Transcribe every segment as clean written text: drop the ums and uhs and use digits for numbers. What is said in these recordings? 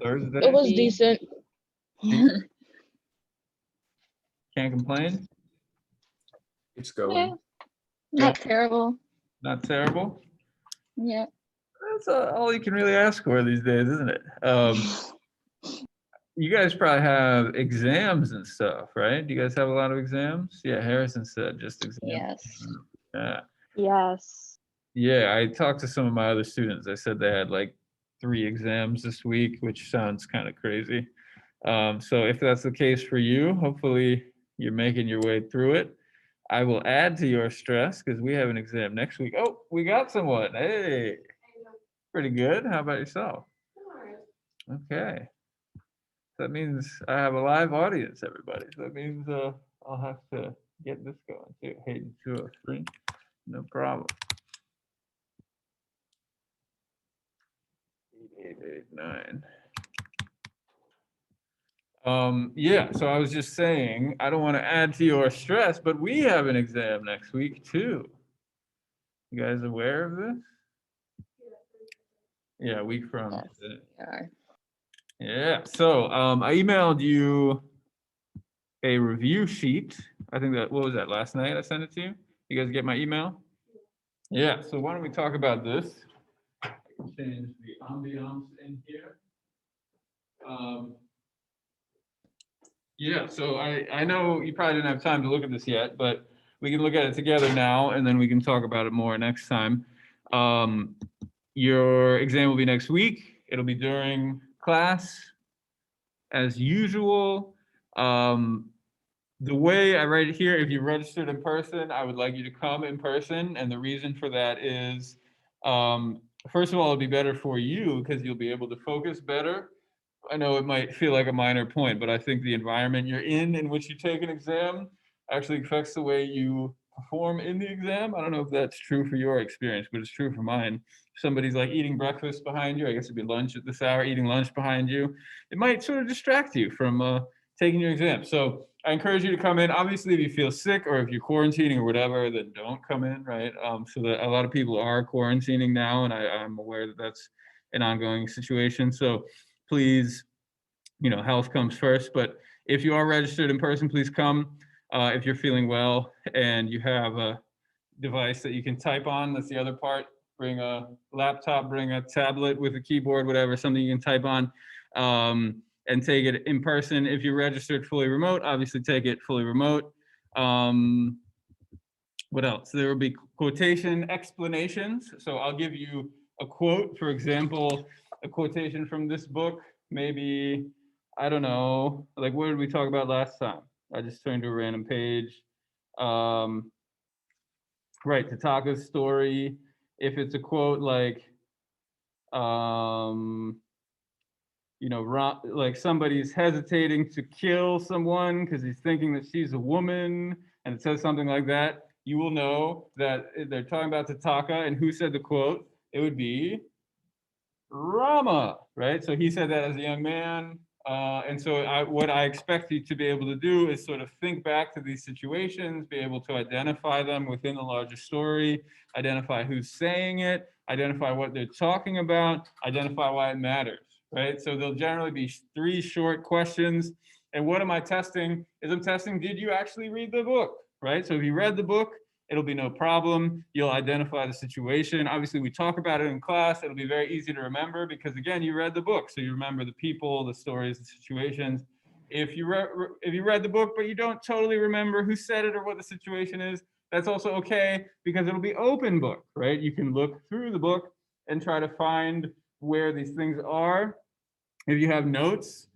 Thursday. It was decent. Can't complain. It's going. Yeah, not terrible. Not terrible. Yeah. That's all you can really ask for these days, isn't it? You guys probably have exams and stuff, right? Do you guys have a lot of exams? Yeah, Harrison said just exams. Yes. Yeah. Yes. Yeah, I talked to some of my other students. I said they had like 3 exams this week, which sounds kind of crazy. So if that's the case for you, hopefully you're making your way through it. I will add to your stress because we have an exam next week. Oh, we got someone. Hey, pretty good. How about yourself? Okay. That means I have a live audience, everybody. So that means I'll have to get this going too. Hayden 203. No problem. 8889. Yeah, so I was just saying, I don't want to add to your stress, but we have an exam next week too. You guys aware of this? Yeah, a week from Yes. today. Yeah. Yeah, so I emailed you a review sheet. I think that, what was that, last night I sent it to you? You guys get my email? Yeah, so why don't we talk about this? I can change the ambiance in here. Yeah, so I know you probably didn't have time to look at this yet, but we can look at it together now and then we can talk about it more next time. Your exam will be next week. It'll be during class as usual. The way I write it here, if you registered in person, I would like you to come in person. And the reason for that is, first of all, it'll be better for you because you'll be able to focus better. I know it might feel like a minor point, but I think the environment you're in which you take an exam actually affects the way you perform in the exam. I don't know if that's true for your experience, but it's true for mine. If somebody's like eating breakfast behind you, I guess it'd be lunch at this hour, eating lunch behind you, it might sort of distract you from taking your exam. So I encourage you to come in. Obviously, if you feel sick or if you're quarantining or whatever, then don't come in, right? So that a lot of people are quarantining now, and I'm aware that that's an ongoing situation. So please, health comes first. But if you are registered in person, please come. If you're feeling well and you have a device that you can type on, that's the other part. Bring a laptop, bring a tablet with a keyboard, whatever, something you can type on, and take it in person. If you're registered fully remote, obviously take it fully remote. What else? There will be quotation explanations. So I'll give you a quote, for example, a quotation from this book, maybe, I don't know, like what did we talk about last time? I just turned to a random page. Right, Tataka's story. If it's a quote like, like somebody's hesitating to kill someone because he's thinking that she's a woman, and it says something like that, you will know that they're talking about Tataka, and who said the quote? It would be Rama, right? So he said that as a young man. And so what I expect you to be able to do is sort of think back to these situations, be able to identify them within the larger story, identify who's saying it, identify what they're talking about, identify why it matters, right? So there'll generally be 3 short questions. And what am I testing? I'm testing, did you actually read the book, right? So if you read the book, it'll be no problem. You'll identify the situation. Obviously, we talk about it in class. It'll be very easy to remember because, again, you read the book. So you remember the people, the stories, the situations. If you read the book, but you don't totally remember who said it or what the situation is, that's also okay because it'll be open book, right? You can look through the book and try to find where these things are. If you have notes,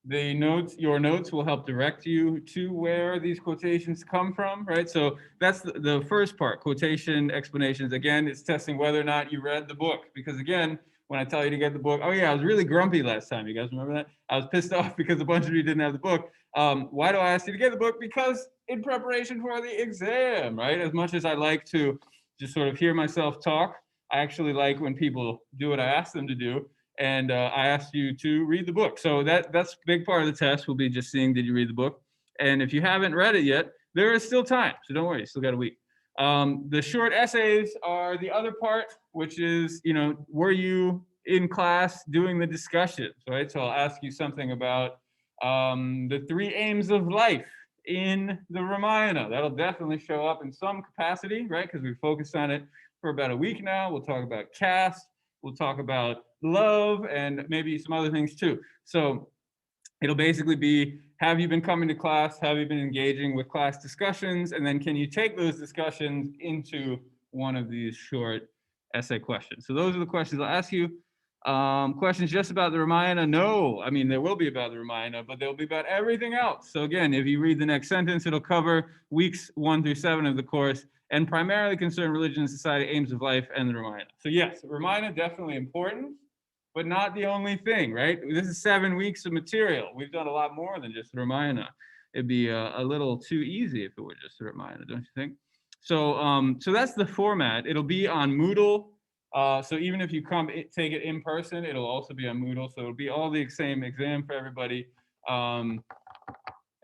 your notes will help direct you to where these quotations come from, right? So that's the first part, quotation explanations. Again, it's testing whether or not you read the book. Because again, when I tell you to get the book, oh yeah, I was really grumpy last time. You guys remember that? I was pissed off because a bunch of you didn't have the book. Why do I ask you to get the book? Because in preparation for the exam, right? As much as I like to just sort of hear myself talk, I actually like when people do what I ask them to do. And I asked you to read the book. So that's a big part of the test will be just seeing, did you read the book? And if you haven't read it yet, there is still time. So don't worry, you still got a week. The short essays are the other part, which is, were you in class doing the discussions, right? So I'll ask you something about the 3 aims of life in the Ramayana. That'll definitely show up in some capacity, right? Because we focused on it for about a week now. We'll talk about caste, we'll talk about love, and maybe some other things too. So it'll basically be, have you been coming to class? Have you been engaging with class discussions? And then can you take those discussions into one of these short essay questions? So those are the questions I'll ask you. Questions just about the Ramayana? No, I mean, there will be about the Ramayana, but they'll be about everything else. So again, if you read the next sentence, it'll cover weeks 1 through 7 of the course and primarily concern religion, society, aims of life, and the Ramayana. So yes, Ramayana definitely important, but not the only thing, right? This is 7 weeks of material. We've done a lot more than just Ramayana. It'd be a little too easy if it were just Ramayana, don't you think? So, so that's the format. It'll be on Moodle. So even if you take it in person, it'll also be on Moodle. So it'll be all the same exam for everybody. And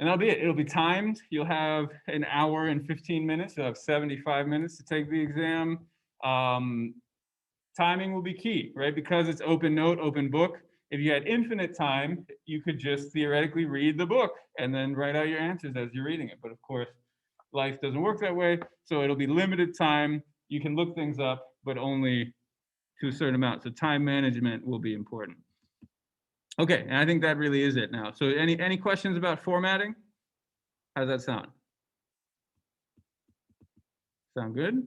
that'll be it. It'll be timed. You'll have an hour and 15 minutes. You'll have 75 minutes to take the exam. Timing will be key, right? Because it's open note, open book. If you had infinite time, you could just theoretically read the book and then write out your answers as you're reading it. But of course, life doesn't work that way. So it'll be limited time. You can look things up, but only to a certain amount. So time management will be important. Okay, and I think that really is it now. So any questions about formatting? How does that sound? Sound good?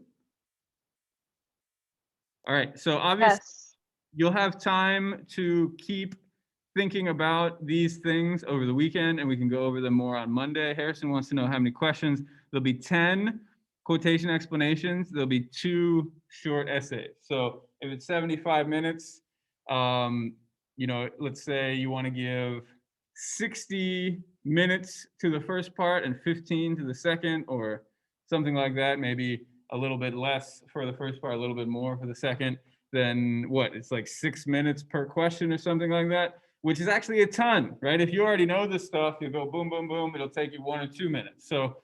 All right, so obviously Yes. you'll have time to keep thinking about these things over the weekend, and we can go over them more on Monday. Harrison wants to know how many questions. There'll be 10 quotation explanations. There'll be 2 short essays. So if it's 75 minutes, you know, let's say you want to give 60 minutes to the first part and 15 to the second, or something like that. Maybe a little bit less for the first part, a little bit more for the second. Then what? It's like 6 minutes per question or something like that, which is actually a ton, right? If you already know this stuff, you go boom, boom, boom. It'll take you 1 or 2 minutes. So,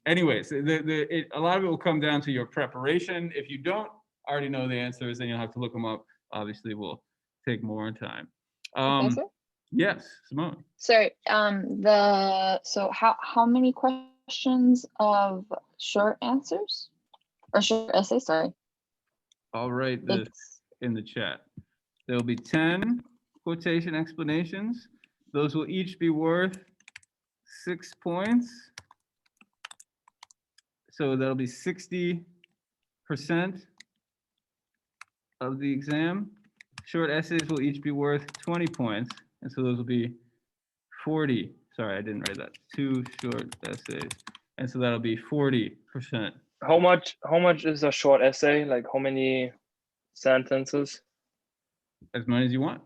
anyways, a lot of it will come down to your preparation. If you don't already know the answers, then you'll have to look them up. Obviously, we'll take more time. Professor? Yes, Simone. Sorry. So how many questions of short answers or short essays? Sorry. I'll write this in the chat. There'll be 10 quotation explanations. Those will each be worth 6 points. So that'll be 60% of the exam. Short essays will each be worth 20 points. And so those will be 40. Sorry, I didn't write that. 2 short essays. And so that'll be 40%. How much is a short essay? Like how many sentences? As many as you want.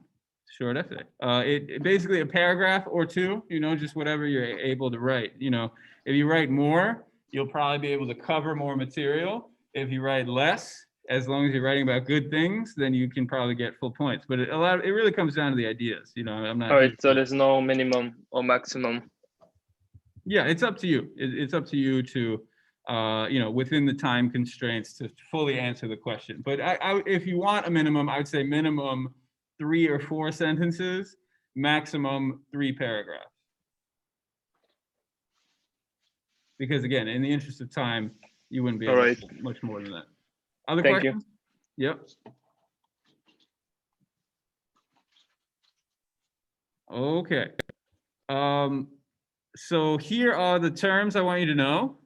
Short essay. It basically a paragraph or 2, you know, just whatever you're able to write. You know, if you write more, you'll probably be able to cover more material. If you write less, as long as you're writing about good things, then you can probably get full points. But it really comes down to the ideas. You know, I'm not. All right, so there's no minimum or maximum. Yeah, it's up to you. It's up to you to, you know, within the time constraints to fully answer the question. But if you want a minimum, I would say minimum 3 or 4 sentences, maximum 3 paragraphs. Because again, in the interest of time, you wouldn't be able to do much more than that. Other questions? Yep. Okay. So here are the terms I want you to know.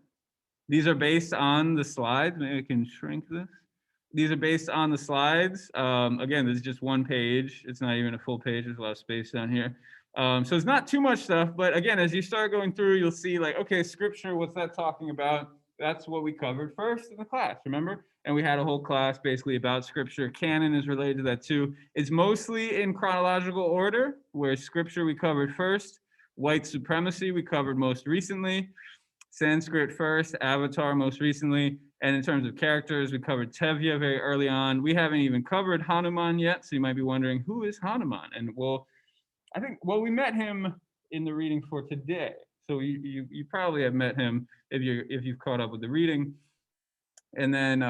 These are based on the slides. Maybe I can shrink this. These are based on the slides. Again, this is just 1 page. It's not even a full page. There's a lot of space down here. So it's not too much stuff, but again, as you start going through, you'll see like, okay, scripture, what's that talking about? That's what we covered first in the class, remember? And we had a whole class basically about scripture. Canon is related to that too. It's mostly in chronological order, where scripture we covered first, white supremacy we covered most recently, Sanskrit first, Avatar most recently, and in terms of characters, we covered Tevya very early on. We haven't even covered Hanuman yet, so you might be wondering, who is Hanuman? And well, I think, well, we met him in the reading for today. So you probably have met him if you've caught up with the reading. And then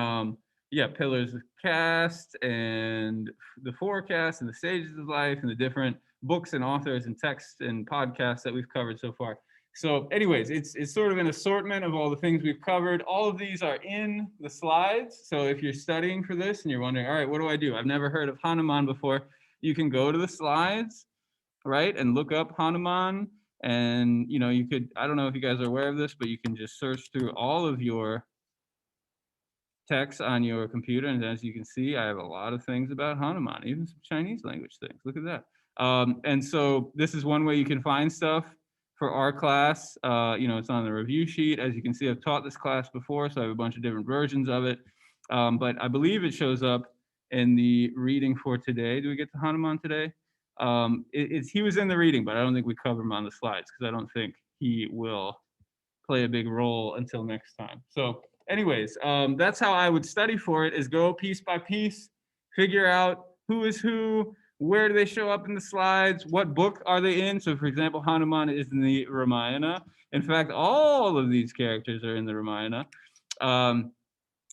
yeah, pillars of caste and the forecast and the stages of life and the different books and authors and texts and podcasts that we've covered so far. So anyways, it's sort of an assortment of all the things we've covered. All of these are in the slides. So if you're studying for this and you're wondering, all right, what do I do? I've never heard of Hanuman before. You can go to the slides, right, and look up Hanuman. And, you know, you could, I don't know if you guys are aware of this, but you can just search through all of your text on your computer. And as you can see, I have a lot of things about Hanuman, even some Chinese language things. Look at that. And so this is one way you can find stuff for our class. You know, it's on the review sheet. As you can see, I've taught this class before, so I have a bunch of different versions of it. But I believe it shows up in the reading for today. Do we get to Hanuman today? He was in the reading, but I don't think we cover him on the slides because I don't think he will play a big role until next time. So anyways, that's how I would study for it, is go piece by piece, figure out who is who, where do they show up in the slides, what book are they in. So for example, Hanuman is in the Ramayana. In fact, all of these characters are in the Ramayana.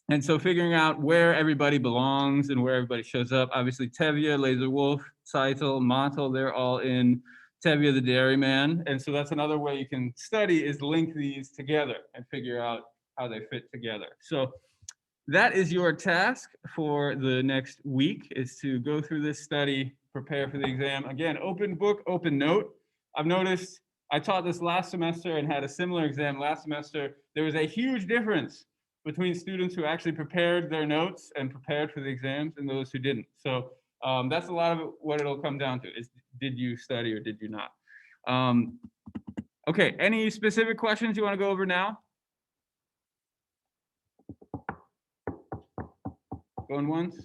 And so figuring out where everybody belongs and where everybody shows up. Obviously, Tevye, Laser Wolf, Saital, Matal, they're all in Tevye the Dairyman. And so that's another way you can study, is link these together and figure out how they fit together. So that is your task for the next week, is to go through this study, prepare for the exam. Again, open book, open note. I've noticed, I taught this last semester and had a similar exam last semester. There was a huge difference between students who actually prepared their notes and prepared for the exams and those who didn't. So that's a lot of what it'll come down to, is did you study or did you not? Okay, any specific questions you want to go over now? Going once?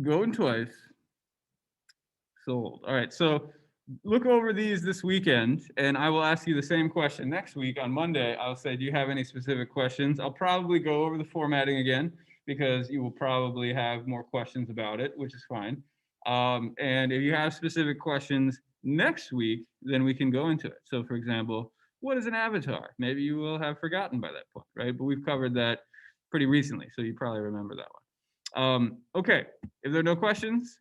Going twice? Sold. All right, so look over these this weekend, and I will ask you the same question next week on Monday. I'll say, do you have any specific questions? I'll probably go over the formatting again, because you will probably have more questions about it, which is fine. And if you have specific questions next week, then we can go into it. So for example, what is an avatar? Maybe you will have forgotten by that point, right? But we've covered that pretty recently, so you probably remember that one. Okay, if there are no questions,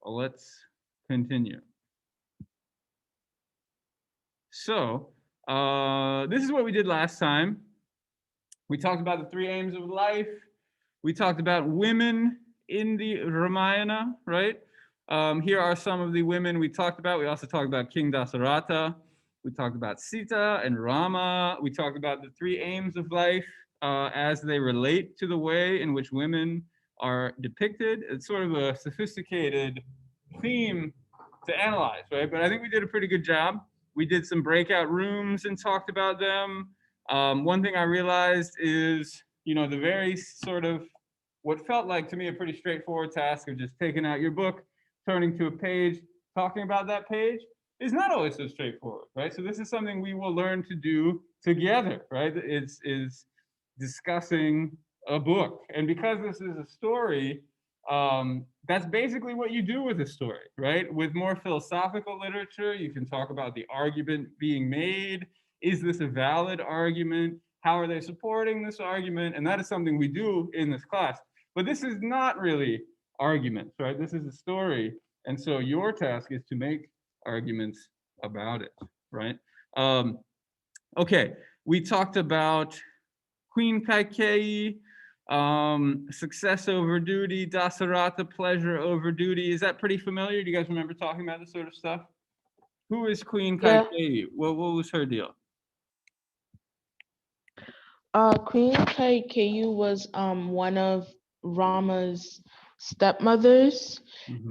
let's continue. So this is what we did last time. We talked about the 3 aims of life. We talked about women in the Ramayana, right? Here are some of the women we talked about. We also talked about King Dasaratha. We talked about Sita and Rama. We talked about the 3 aims of life as they relate to the way in which women are depicted. It's sort of a sophisticated theme to analyze, right? But I think we did a pretty good job. We did some breakout rooms and talked about them. One thing I realized is, you know, the very sort of what felt like to me a pretty straightforward task of just taking out your book, turning to a page, talking about that page is not always so straightforward, right? So this is something we will learn to do together, right? It's discussing a book. And because this is a story, that's basically what you do with a story, right? With more philosophical literature, you can talk about the argument being made. Is this a valid argument? How are they supporting this argument? And that is something we do in this class. But this is not really arguments, right? This is a story. And so your task is to make arguments about it, right? Okay, we talked about Queen Kaikeyi, success over duty, Dasaratha, pleasure over duty. Is that pretty familiar? Do you guys remember talking about this sort of stuff? Who is Queen Kaikeyi? Yeah. What was her deal? Queen Kaikeyi was one of Rama's stepmothers,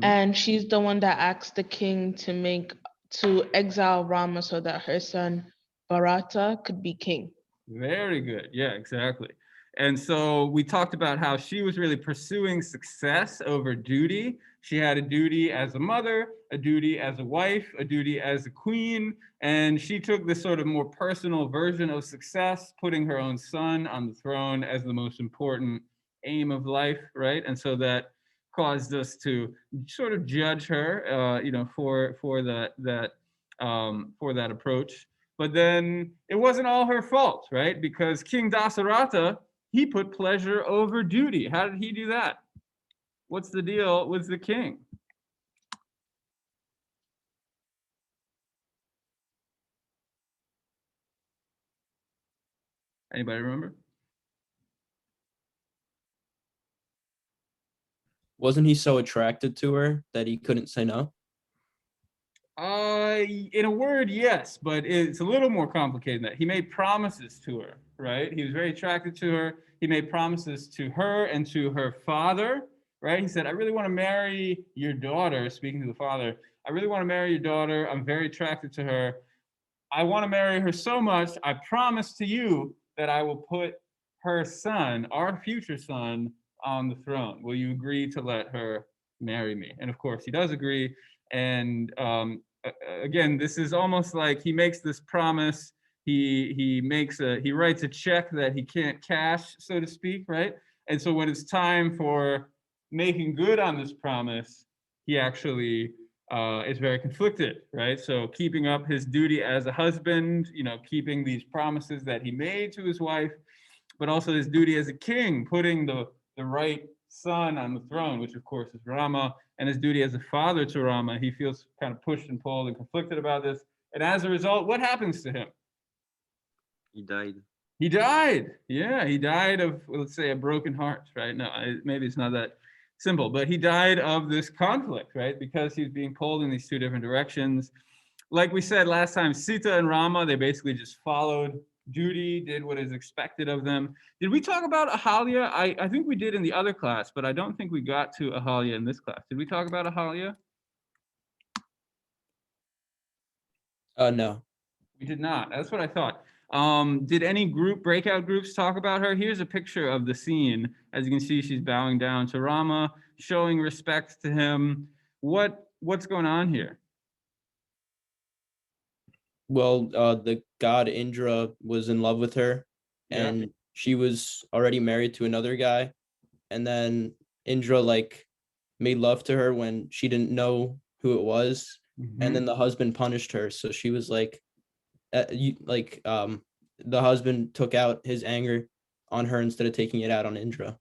and she's the one that asked the king to exile Rama so that her son Bharata could be king. Very good. Yeah, exactly. And so we talked about how she was really pursuing success over duty. She had a duty as a mother, a duty as a wife, a duty as a queen, and she took this sort of more personal version of success, putting her own son on the throne as the most important aim of life, right? And so that caused us to sort of judge her, you know, for that approach. But then it wasn't all her fault, right? Because King Dasaratha, he put pleasure over duty. How did he do that? What's the deal with the king? Anybody remember? Wasn't he so attracted to her that he couldn't say no? In a word, yes, but it's a little more complicated than that. He made promises to her, right? He was very attracted to her. He made promises to her and to her father, right? He said, I really want to marry your daughter, speaking to the father. I really want to marry your daughter. I'm very attracted to her. I want to marry her so much. I promise to you that I will put her son, our future son, on the throne. Will you agree to let her marry me? And of course, he does agree. And again, this is almost like he makes this promise. He writes a check that he can't cash, so to speak, right? And so when it's time for making good on this promise, he actually is very conflicted, right? So keeping up his duty as a husband, keeping these promises that he made to his wife, but also his duty as a king, putting the right son on the throne, which of course is Rama, and his duty as a father to Rama. He feels kind of pushed and pulled and conflicted about this. And as a result, what happens to him? He died. He died. Yeah, he died of, let's say, a broken heart, right? No, maybe it's not that simple, but he died of this conflict, right? Because he's being pulled in these two different directions. Like we said last time, Sita and Rama, they basically just followed duty, did what is expected of them. Did we talk about Ahalya? I think we did in the other class, but I don't think we got to Ahalya in this class. Did we talk about Ahalya? No. We did not. That's what I thought. Did any breakout groups talk about her? Here's a picture of the scene. As you can see, she's bowing down to Rama, showing respect to him. What's going on here? Well, the god Indra was in love with her, and she was already married to another guy. And then Indra made love to her when she didn't know who it was. And then the husband punished her. So she was the husband took out his anger on her instead of taking it out on Indra.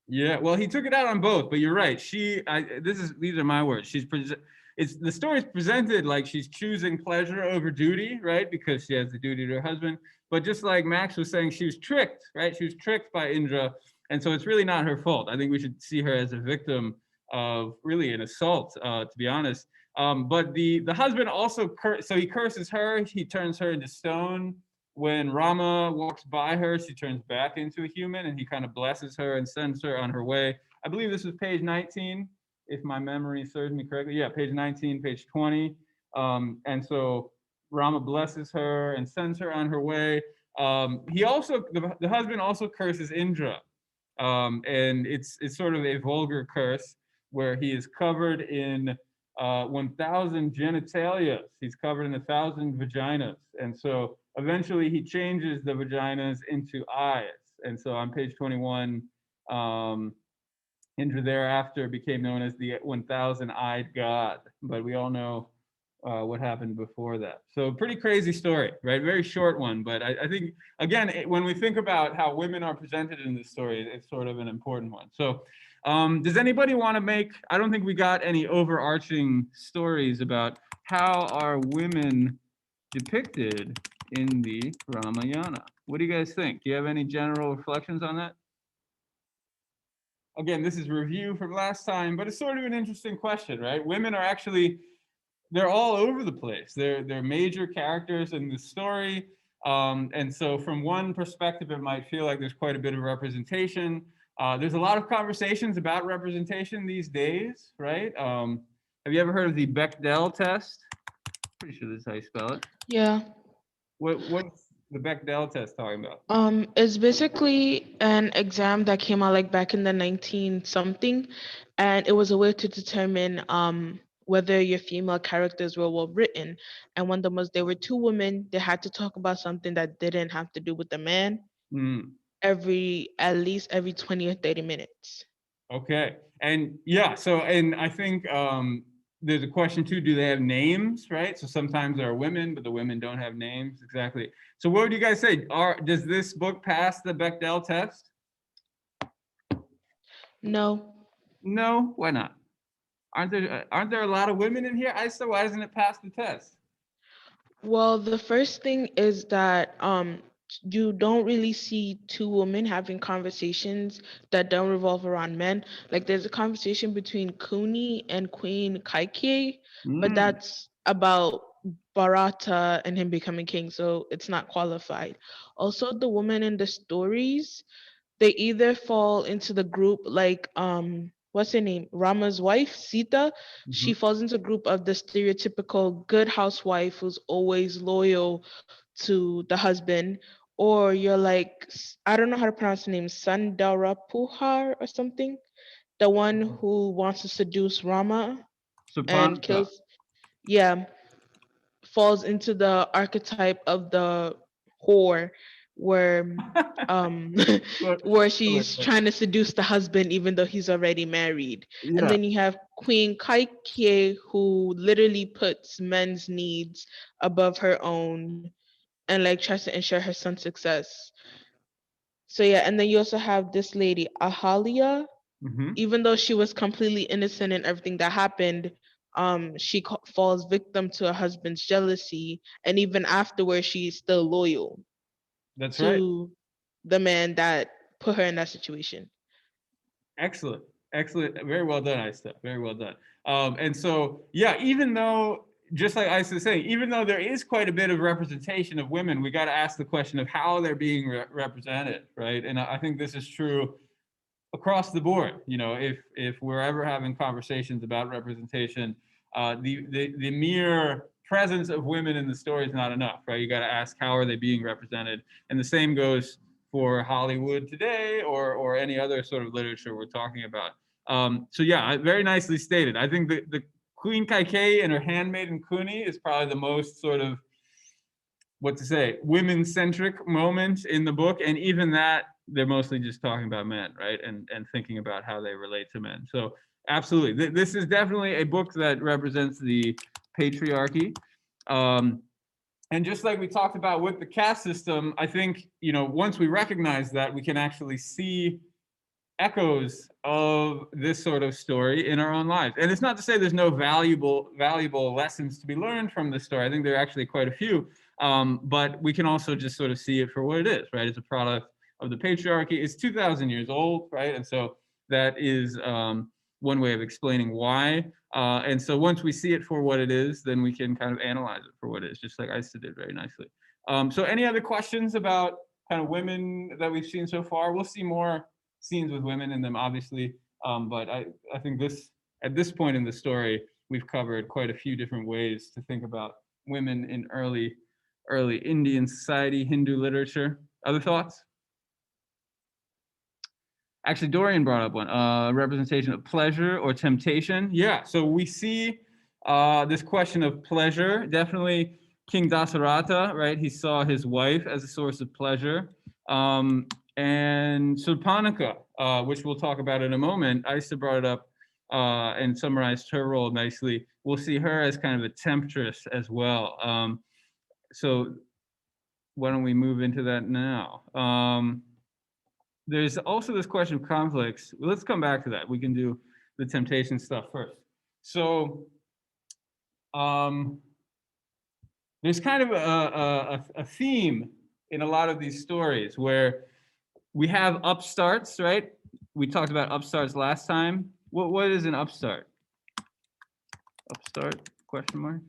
Yeah, well, he took it out on both, but you're right. These are my words. The story is presented like she's choosing pleasure over duty, right? Because she has the duty to her husband. But just like Max was saying, she was tricked, right? She was tricked by Indra. And so it's really not her fault. I think we should see her as a victim of really an assault, to be honest. But the husband also, so he curses her. He turns her into stone. When Rama walks by her, she turns back into a human, and he kind of blesses her and sends her on her way. I believe this was page 19, if my memory serves me correctly. Yeah, page 19, page 20. And so Rama blesses her and sends her on her way. He also, the husband also curses Indra. And it's sort of a vulgar curse where he is covered in 1,000 genitalia. He's covered in 1,000 vaginas. And so eventually he changes the vaginas into eyes. And so on page 21, Indra thereafter became known as the 1,000-eyed god. But we all know what happened before that. So pretty crazy story, right? Very short one. But I think, again, when we think about how women are presented in this story, it's sort of an important one. So does anybody want to make, I don't think we got any overarching stories about how are women depicted in the Ramayana. What do you guys think? Do you have any general reflections on that? Again, this is review from last time, but it's sort of an interesting question, right? Women are actually, they're all over the place. They're major characters in the story. And so from one perspective, it might feel like there's quite a bit of representation. There's a lot of conversations about representation these days, right? Have you ever heard of the Bechdel test? Pretty sure this is how you spell it. Yeah. What's the Bechdel test talking about? It's basically an exam that came out back in the 19-something, and it was a way to determine whether your female characters were well written. And when there were two women, they had to talk about something that didn't have to do with the man at least every 20 or 30 minutes. Okay. And yeah, so, and I think there's a question too, do they have names, right? So sometimes there are women, but the women don't have names. Exactly. So what would you guys say? Does this book pass the Bechdel test? No. No, why not? Aren't there a lot of women in here? Isa, why doesn't it pass the test? Well, the first thing is that you don't really see two women having conversations that don't revolve around men. Like there's a conversation between Kuni and Queen Kaikie, but Mm, that's about Barata and him becoming king, so it's not qualified. Also, the women in the stories, they either fall into the group like what's her name, Rama's wife Sita. She mhm. falls into a group of the stereotypical good housewife who's always loyal to the husband, or you're like I don't know how to pronounce the name, Sandarapuhar or something, the one who wants to seduce Rama and Sapanka. kills, yeah, falls into the archetype of the whore where um But- where but- she's trying to seduce the husband even though he's already married. And Yeah, then you have Queen Kaikie who literally puts men's needs above her own and like tries to ensure her son's success. So yeah, and then you also have this lady Ahalia, mhm. even though she was completely innocent in everything that happened, she falls victim to her husband's jealousy, and even afterwards, she's still loyal That's right. to the man that put her in that situation. Excellent. Excellent. Very well done, Isa. Very well done. And so, yeah, even though, just like Isa is saying, even though there is quite a bit of representation of women, we got to ask the question of how they're being represented, right? And I think this is true across the board. You know, if we're ever having conversations about representation, the mere presence of women in the story is not enough, right? You got to ask how are they being represented, and the same goes for Hollywood today or any other sort of literature we're talking about. So yeah, very nicely stated. I think the Queen Kaikei and her handmaiden Kuni is probably the most sort of what to say, women-centric moment in the book, and even that they're mostly just talking about men, right? And thinking about how they relate to men. So absolutely, this is definitely a book that represents the patriarchy. And just like we talked about with the caste system, I think, you know, once we recognize that, we can actually see echoes of this sort of story in our own lives. And it's not to say there's no valuable lessons to be learned from this story. I think there are actually quite a few. But we can also just sort of see it for what it is, right? It's a product of the patriarchy. It's 2,000 years old, right? And so that is one way of explaining why. And so once we see it for what it is, then we can kind of analyze it for what it is, just like Isa did very nicely. So any other questions about kind of women that we've seen so far? We'll see more scenes with women in them, obviously. But I think at this point in the story, we've covered quite a few different ways to think about women in early Indian society, Hindu literature. Other thoughts? Actually, Dorian brought up one, representation of pleasure or temptation. Yeah, so we see this question of pleasure. Definitely King Dasarata, right? He saw his wife as a source of pleasure. And Surpanaka, which we'll talk about in a moment, Isa brought it up and summarized her role nicely. We'll see her as kind of a temptress as well. So why don't we move into that now? There's also this question of conflicts. Let's come back to that. We can do the temptation stuff first. So there's kind of a theme in a lot of these stories where we have upstarts, right? We talked about upstarts last time. What is an upstart? Upstart, question mark?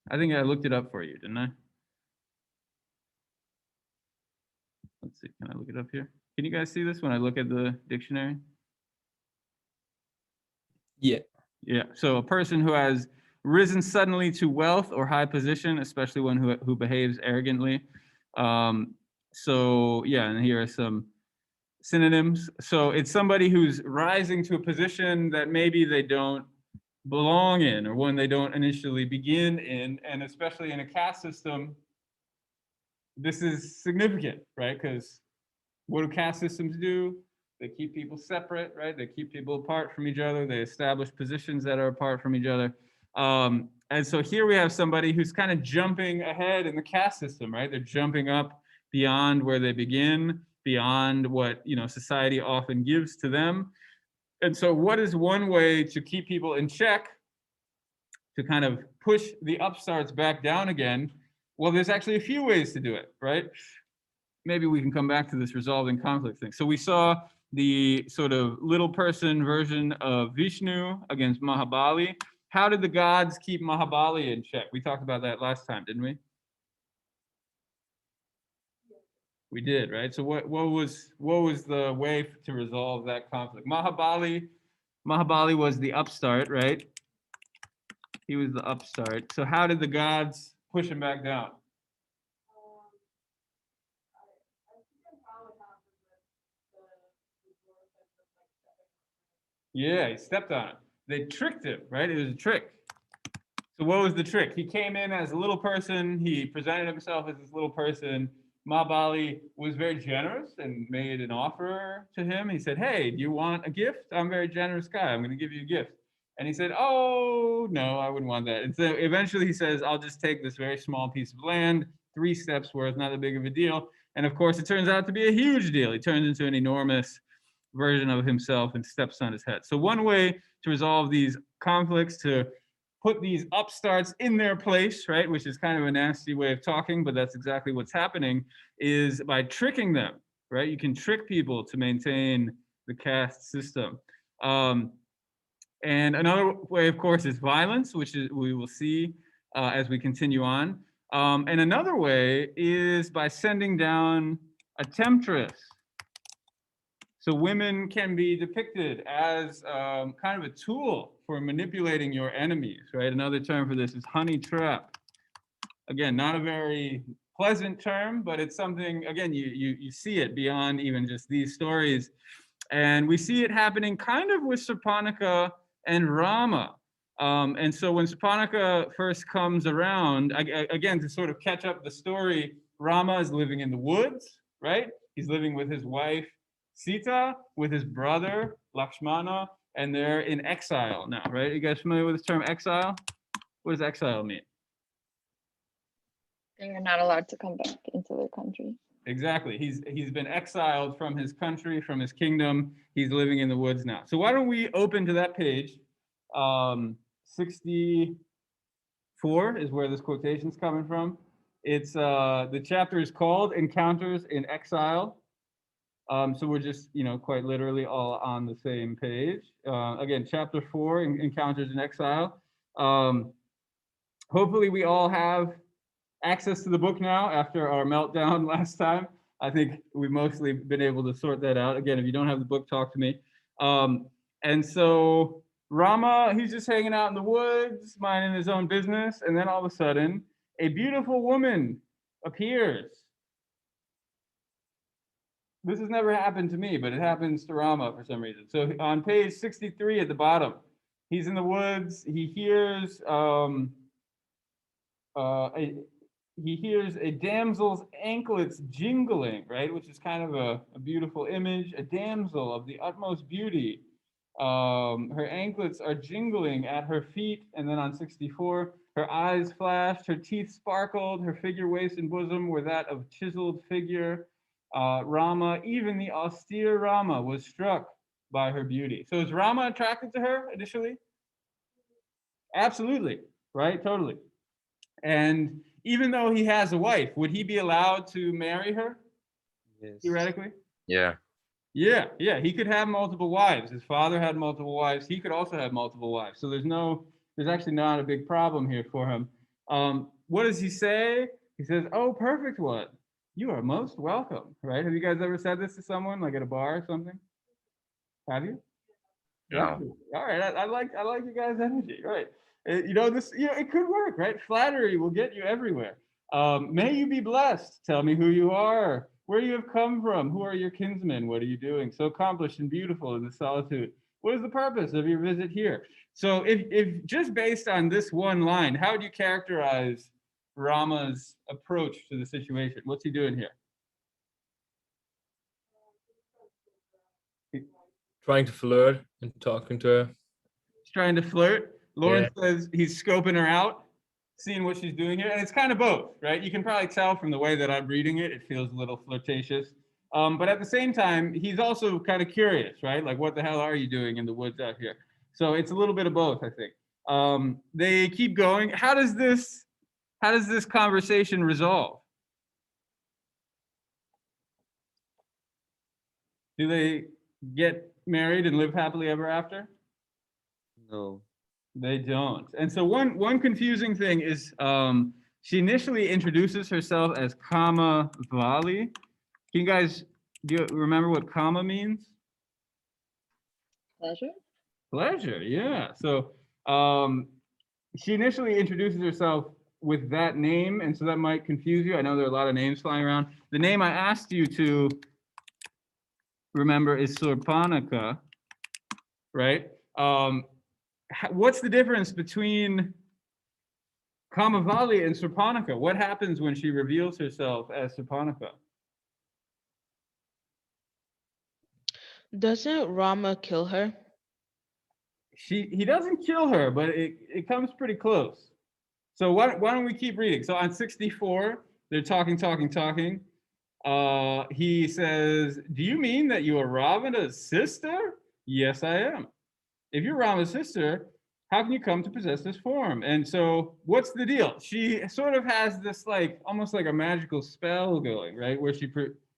I think I looked it up for you, didn't I? Let's see, can I look it up here? Can you guys see this when I look at the dictionary? Yeah. Yeah, so a person who has risen suddenly to wealth or high position, especially one who behaves arrogantly. So yeah, and here are some synonyms. So it's somebody who's rising to a position that maybe they don't belong in, or one they don't initially begin in, and especially in a caste system, this is significant, right? Because what do caste systems do? They keep people separate, right? They keep people apart from each other. They establish positions that are apart from each other. And so here we have somebody who's kind of jumping ahead in the caste system, right? They're jumping up beyond where they begin, beyond what, you know, society often gives to them. And so what is one way to keep people in check, to kind of push the upstarts back down again? Well, there's actually a few ways to do it, right? Maybe we can come back to this resolving conflict thing. So we saw the sort of little person version of Vishnu against Mahabali. How did the gods keep Mahabali in check? We talked about that last time, didn't we? We did, right? So what was the way to resolve that conflict? Mahabali was the upstart, right? He was the upstart. So how did the gods push him back down? Yeah, he stepped on it. They tricked him, right? It was a trick. So what was the trick? He came in as a little person. He presented himself as this little person. Mahabali was very generous and made an offer to him. He said, hey, do you want a gift? I'm a very generous guy. I'm going to give you a gift. And he said, oh, no, I wouldn't want that. And so eventually he says, I'll just take this very small piece of land, 3 steps worth, not that big of a deal. And of course, it turns out to be a huge deal. He turns into an enormous version of himself and steps on his head. So one way to resolve these conflicts, to put these upstarts in their place, right, which is kind of a nasty way of talking, but that's exactly what's happening, is by tricking them, right? You can trick people to maintain the caste system. And another way, of course, is violence, which is, we will see as we continue on. And another way is by sending down a temptress. So women can be depicted as kind of a tool for manipulating your enemies, right? Another term for this is honey trap. Again, not a very pleasant term, but it's something, again, you see it beyond even just these stories. And we see it happening kind of with Surpanaka and Rama. And so when Surpanaka first comes around, again, to sort of catch up the story, Rama is living in the woods, right? He's living with his wife, Sita, with his brother, Lakshmana, and they're in exile now, right? You guys familiar with this term exile? What does exile mean? They're not allowed to come back into their country. Exactly. He's been exiled from his country, from his kingdom. He's living in the woods now. So why don't we open to that page? 64 is where this quotation's coming from. It's the chapter is called Encounters in Exile. So we're just, quite literally all on the same page. Again, chapter 4, Encounters in Exile. Hopefully we all have access to the book now after our meltdown last time. I think we've mostly been able to sort that out. Again, if you don't have the book, talk to me. And so Rama, he's just hanging out in the woods, minding his own business. And then all of a sudden, a beautiful woman appears. This has never happened to me, but it happens to Rama for some reason. So on page 63 at the bottom, he's in the woods. He hears a damsel's anklets jingling, right? Which is kind of a beautiful image. A damsel of the utmost beauty. Her anklets are jingling at her feet. And then on 64, her eyes flashed, her teeth sparkled, her figure, waist, and bosom were that of chiseled figure. Rama, even the austere Rama, was struck by her beauty. So is Rama attracted to her initially? Absolutely, right? Totally. And even though he has a wife, would he be allowed to marry her? Yes. Theoretically? Yeah. Yeah, he could have multiple wives. His father had multiple wives. He could also have multiple wives. So there's actually not a big problem here for him. What does he say? He says, oh, perfect one. You are most welcome, right? Have you guys ever said this to someone, like at a bar or something? Have you? No. All right, I like you guys' energy, right? It could work, right? Flattery will get you everywhere. May you be blessed. Tell me who you are, where you have come from, who are your kinsmen, what are you doing? So accomplished and beautiful in the solitude. What is the purpose of your visit here? So if just based on this one line, how would you characterize Rama's approach to the situation? What's he doing here? Trying to flirt and talking to her. He's trying to flirt. Lauren says he's scoping her out. seeing what she's doing here, and it's kind of both, right? You can probably tell from the way that I'm reading it, it feels a little flirtatious. But at the same time, he's also kind of curious, right? Like, what the hell are you doing in the woods out here? So it's a little bit of both, I think. They keep going. How does this conversation resolve? Do they get married and live happily ever after? No. They don't. And so one confusing thing is she initially introduces herself as Kama Vali. Can you guys, do you remember what Kama means? Pleasure? Pleasure, yeah. So she initially introduces herself with that name, and so that might confuse you. I know there are a lot of names flying around. The name I asked you to remember is Surpanaka, right? What's the difference between Kamavali and Surpanaka? What happens when she reveals herself as Surpanaka? Doesn't Rama kill her? He doesn't kill her, but it comes pretty close. So why don't we keep reading? So on 64, they're talking. He says, "Do you mean that you are Ravana's sister?" "Yes, I am." "If you're Rama's sister, how can you come to possess this form?" And so what's the deal? She sort of has this like almost like a magical spell going, right? Where she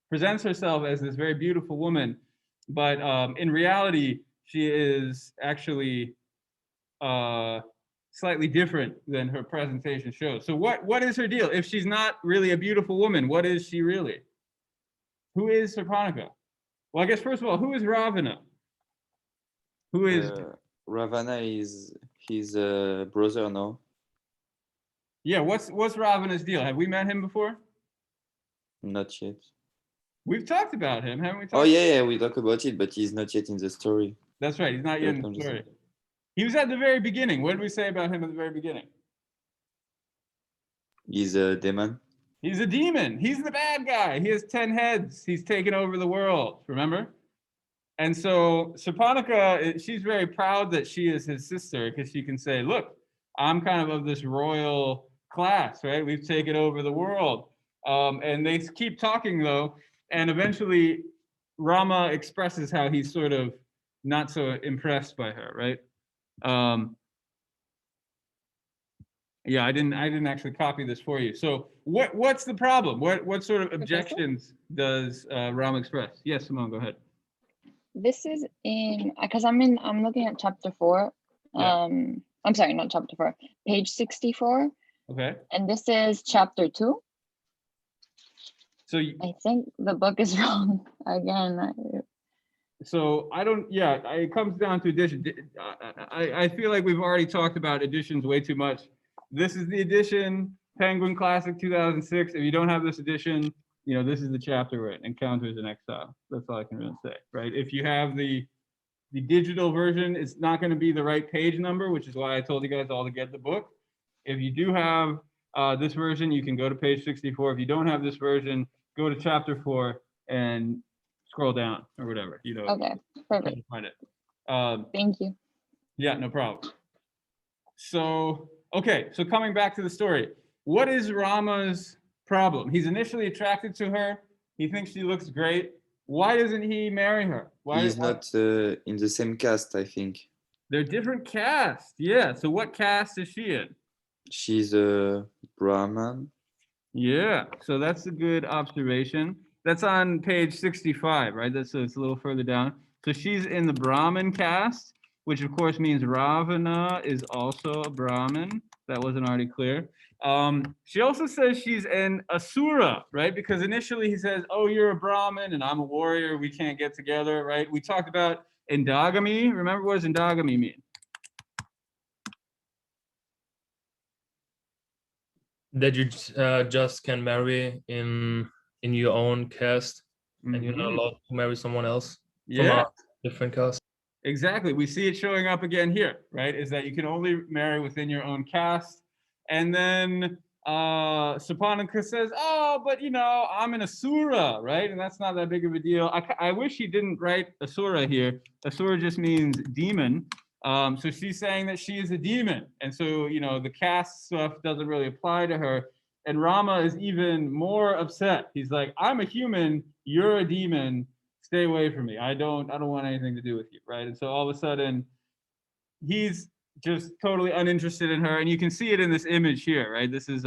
presents herself as this very beautiful woman, but in reality, she is actually slightly different than her presentation shows. So what is her deal? If she's not really a beautiful woman, what is she really? Who is Surpanaka? Well, I guess first of all, who is Ravana? Who is Ravana is his brother, no? Yeah, what's Ravana's deal? Have we met him before? Not yet. We've talked about him, haven't we? Oh yeah, we talk about it, but he's not yet in the story. That's right, he's not yet in the story. He was at the very beginning. What did we say about him at the very beginning? He's a demon. He's a demon. He's the bad guy. He has 10 heads. He's taken over the world, remember? And so Surpanaka, she's very proud that she is his sister because she can say, look, I'm kind of this royal class, right? We've taken over the world. And they keep talking though, and eventually Rama expresses how he's sort of not so impressed by her, right? Yeah, I didn't actually copy this for you. So what's the problem? What sort of objections does Rama express? Yes, Simone, go ahead. This is in, because I'm looking at chapter 4. Yeah. I'm sorry, not chapter 4, page 64. Okay. And this is chapter 2. So I think the book is wrong again. So I don't, yeah, it comes down to edition. I feel like we've already talked about editions way too much. This is the edition, Penguin Classic 2006. If you don't have this edition, you know, this is the chapter where it Encounters in Exile. That's all I can really say, right? If you have the digital version, it's not going to be the right page number, which is why I told you guys all to get the book. If you do have this version, you can go to page 64. If you don't have this version, go to chapter 4 and scroll down or whatever, you know. Okay, perfect. Find it. Thank you. Yeah, no problem. So, okay, so coming back to the story, what is Rama's problem? He's initially attracted to her. He thinks she looks great. Why doesn't he marry her? He's not in the same cast, I think. They're different casts. Yeah, so what caste is she in? She's a Brahman. Yeah, so that's a good observation. That's on page 65, right? So it's a little further down. So she's in the Brahmin caste, which of course means Ravana is also a Brahmin. That wasn't already clear. She also says she's an Asura, right? Because initially he says, oh, you're a Brahmin and I'm a warrior. We can't get together, right? We talked about endogamy. Remember, what does endogamy mean? That you just can marry in your own caste, and you're not allowed to marry someone else from a different caste. Exactly. We see it showing up again here, right? Is that you can only marry within your own caste. And then Surpanaka says, oh, but you know, I'm an Asura, right? And that's not that big of a deal. I wish he didn't write Asura here. Asura just means demon. So she's saying that she is a demon. And so, you know, the caste stuff doesn't really apply to her. And Rama is even more upset. He's like, I'm a human, you're a demon, stay away from me. I don't want anything to do with you, right? And so all of a sudden, he's just totally uninterested in her. And you can see it in this image here, right? This is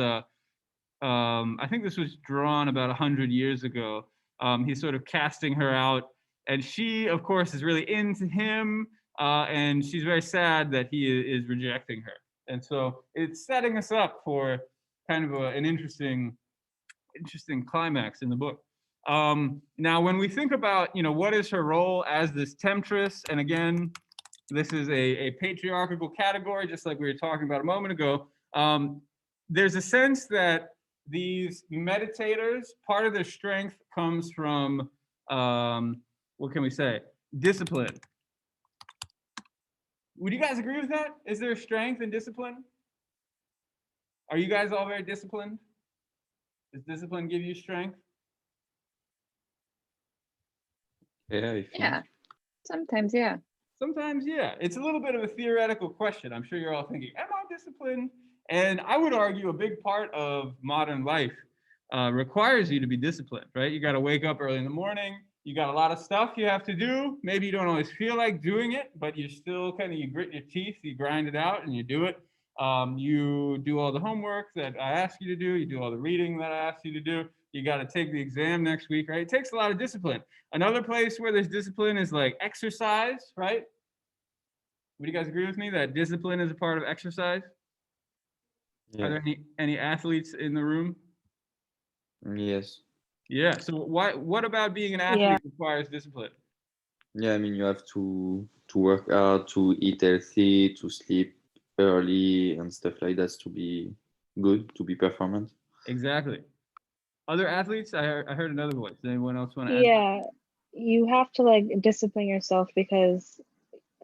I think this was drawn about 100 years ago. He's sort of casting her out. And she, of course, is really into him. And she's very sad that he is rejecting her. And so it's setting us up for kind of an interesting climax in the book. Now, when we think about, you know, what is her role as this temptress, and again, this is a patriarchal category, just like we were talking about a moment ago. There's a sense that these meditators, part of their strength comes from, what can we say? Discipline. Would you guys agree with that? Is there strength in discipline? Are you guys all very disciplined? Does discipline give you strength? Yeah, I think. Yeah, sometimes, yeah. Sometimes, yeah. It's a little bit of a theoretical question. I'm sure you're all thinking, am I disciplined? And I would argue a big part of modern life requires you to be disciplined, right? You got to wake up early in the morning. You got a lot of stuff you have to do. Maybe you don't always feel like doing it, but you still kind of, you grit your teeth, you grind it out, and you do it. You do all the homework that I ask you to do. You do all the reading that I ask you to do. You got to take the exam next week, right? It takes a lot of discipline. Another place where there's discipline is like exercise, right? Would you guys agree with me that discipline is a part of exercise? Yeah. Are there any athletes in the room? Yes. Yeah. So what about being an athlete requires discipline? Yeah, I mean, you have to work out, to eat healthy, to sleep early and stuff like that to be good, to be performant. Exactly. Other athletes? I heard another voice. Does anyone else want to add? Yeah, you have to like discipline yourself because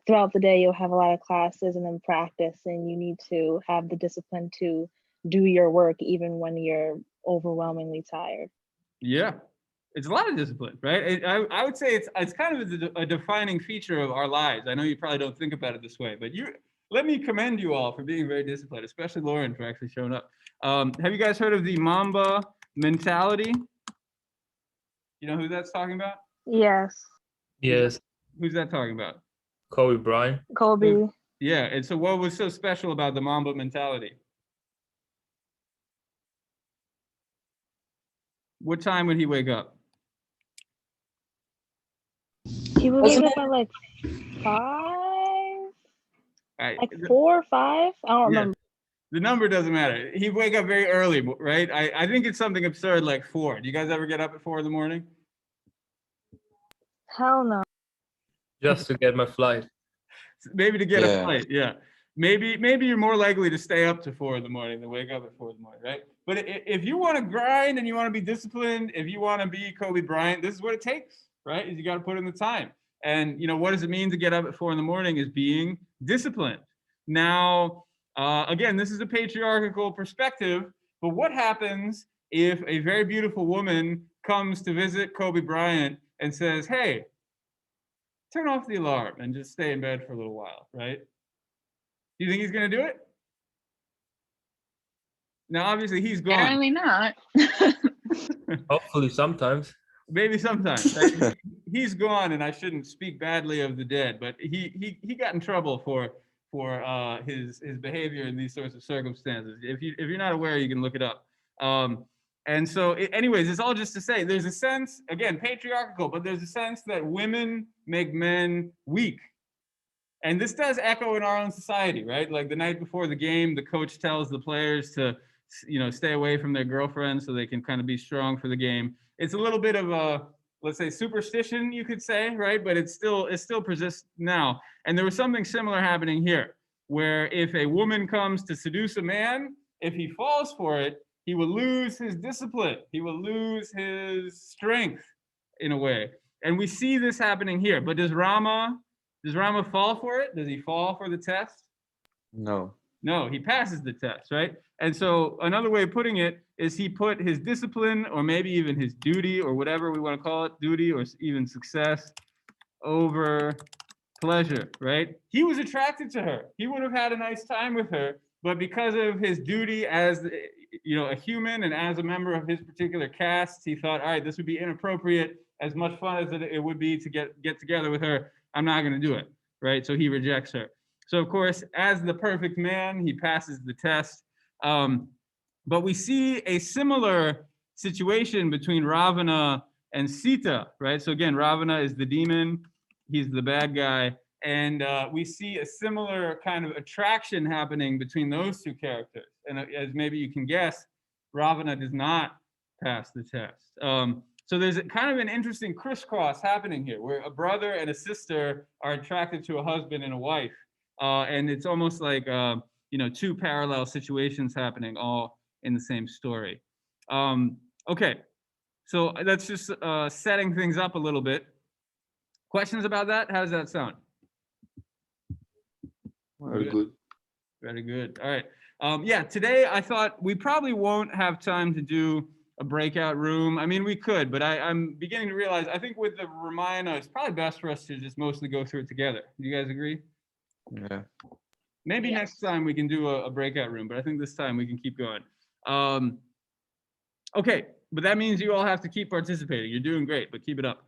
throughout the day you'll have a lot of classes and then practice, and you need to have the discipline to do your work even when you're overwhelmingly tired. Yeah. It's a lot of discipline, right? I would say it's kind of a defining feature of our lives. I know you probably don't think about it this way, but let me commend you all for being very disciplined, especially Lauren for actually showing up. Have you guys heard of the Mamba mentality? You know who that's talking about? Yes, Yes, Who's that talking about? Kobe Bryant. Kobe. Yeah, and so what was so special about the Mamba mentality? What time would he wake up? He would wake up at like 5, Right. like 4 or 5. I don't Yeah. remember. The number doesn't matter. He'd wake up very early, right? I think it's something absurd like 4. Do you guys ever get up at 4 in the morning? Hell no. Just to get my flight. Maybe to get a Yeah. flight, yeah. Maybe you're more likely to stay up to 4 in the morning than wake up at 4 in the morning, right? But if you want to grind and you want to be disciplined, if you want to be Kobe Bryant, this is what it takes, right? Is you got to put in the time. And you know what does it mean to get up at 4 in the morning? Is being disciplined. Now, again, this is a patriarchal perspective, but what happens if a very beautiful woman comes to visit Kobe Bryant and says, hey, turn off the alarm and just stay in bed for a little while, right? Do you think he's going to do it? Now, obviously, he's gone. Apparently not. Hopefully sometimes. Maybe sometimes. He's gone, and I shouldn't speak badly of the dead, but he got in trouble for his behavior in these sorts of circumstances. If you're not aware, you can look it up. And so, anyways, it's all just to say there's a sense, again, patriarchal, but there's a sense that women make men weak. And this does echo in our own society, right? Like the night before the game, the coach tells the players to, stay away from their girlfriends so they can kind of be strong for the game. It's a little bit of a, let's say, superstition, you could say, right? But it still persists now. And there was something similar happening here, where if a woman comes to seduce a man, if he falls for it, he will lose his discipline. He will lose his strength in a way. And we see this happening here. But does Rama fall for it? Does he fall for the test? No. No, he passes the test, right? And so another way of putting it is he put his discipline, or maybe even his duty, or whatever we want to call it, duty or even success, over pleasure, right? He was attracted to her. He would have had a nice time with her, but because of his duty as a human and as a member of his particular caste, he thought, all right, this would be inappropriate. As much fun as it would be to get together with her, I'm not going to do it, right? So he rejects her. So of course, as the perfect man, he passes the test. But we see a similar situation between Ravana and Sita, right? So again, Ravana is the demon, he's the bad guy, and we see a similar kind of attraction happening between those two characters. And as maybe you can guess, Ravana does not pass the test. So there's kind of an interesting crisscross happening here, where a brother and a sister are attracted to a husband and a wife, and it's almost like two parallel situations happening all in the same story. Okay, so that's just setting things up a little bit. Questions about that? How does that sound? Very good. Very good. All right. Yeah, today I thought we probably won't have time to do a breakout room. I mean, we could, but I'm beginning to realize, I think with the Ramayana, it's probably best for us to just mostly go through it together. Do you guys agree? Yeah. Maybe Yes. next time we can do a breakout room, but I think this time we can keep going. Okay, but that means you all have to keep participating. You're doing great, but keep it up.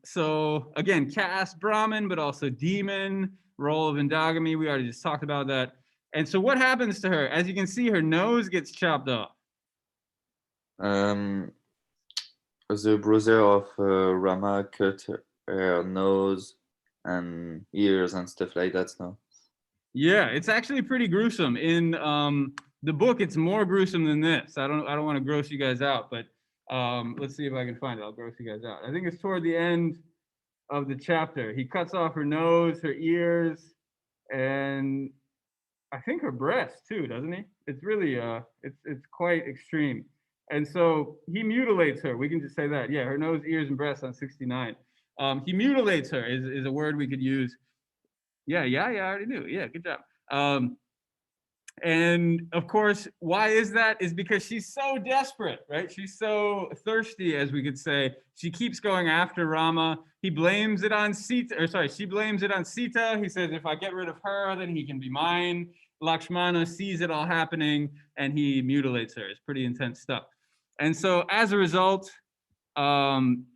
So again, caste Brahmin, but also demon, role of endogamy. We already just talked about that. And so what happens to her? As you can see, her nose gets chopped off. The brother of Rama cut her nose and ears and stuff like that now. Yeah, it's actually pretty gruesome. In the book, it's more gruesome than this. I don't want to gross you guys out, but let's see if I can find it. I'll gross you guys out. I think it's toward the end of the chapter. He cuts off her nose, her ears, and I think her breast too, doesn't he? It's really it's quite extreme. And so he mutilates her. We can just say that. Yeah, her nose, ears, and breasts on 69. He mutilates her is a word we could use. Yeah, I already knew. Yeah, good job. And of course, why is that? Is because she's so desperate, right? She's so thirsty, as we could say. She keeps going after Rama. He blames it on Sita, or sorry, she blames it on Sita. He says, if I get rid of her, then he can be mine. Lakshmana sees it all happening and he mutilates her. It's pretty intense stuff. And so as a result,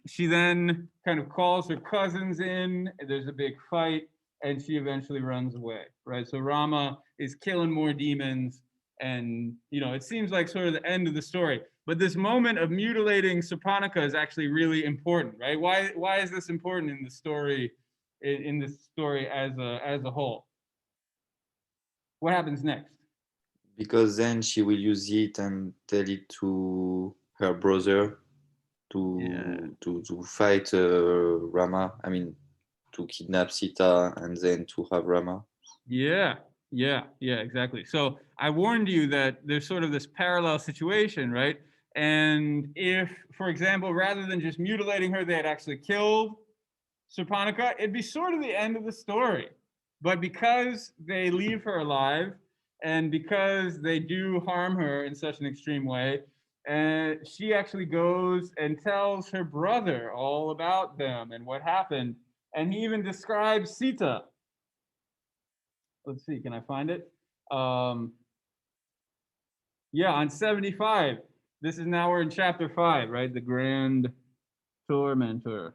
she then kind of calls her cousins in. There's a big fight, and she eventually runs away, right? So Rama is killing more demons, and it seems like sort of the end of the story. But this moment of mutilating Surpanaka is actually really important, right? Why is this important in the story, in this story as a whole? What happens next? Because then she will use it and tell it to her brother to fight Rama. I mean, to kidnap Sita and then to have Rama. Yeah, exactly. So I warned you that there's sort of this parallel situation, right? And if, for example, rather than just mutilating her, they had actually killed Surpanaka, it'd be sort of the end of the story. But because they leave her alive, and because they do harm her in such an extreme way, and she actually goes and tells her brother all about them and what happened. And he even describes Sita. Let's see, can I find it? Yeah, on 75. This is now we're in chapter 5, right? The Grand Tormentor.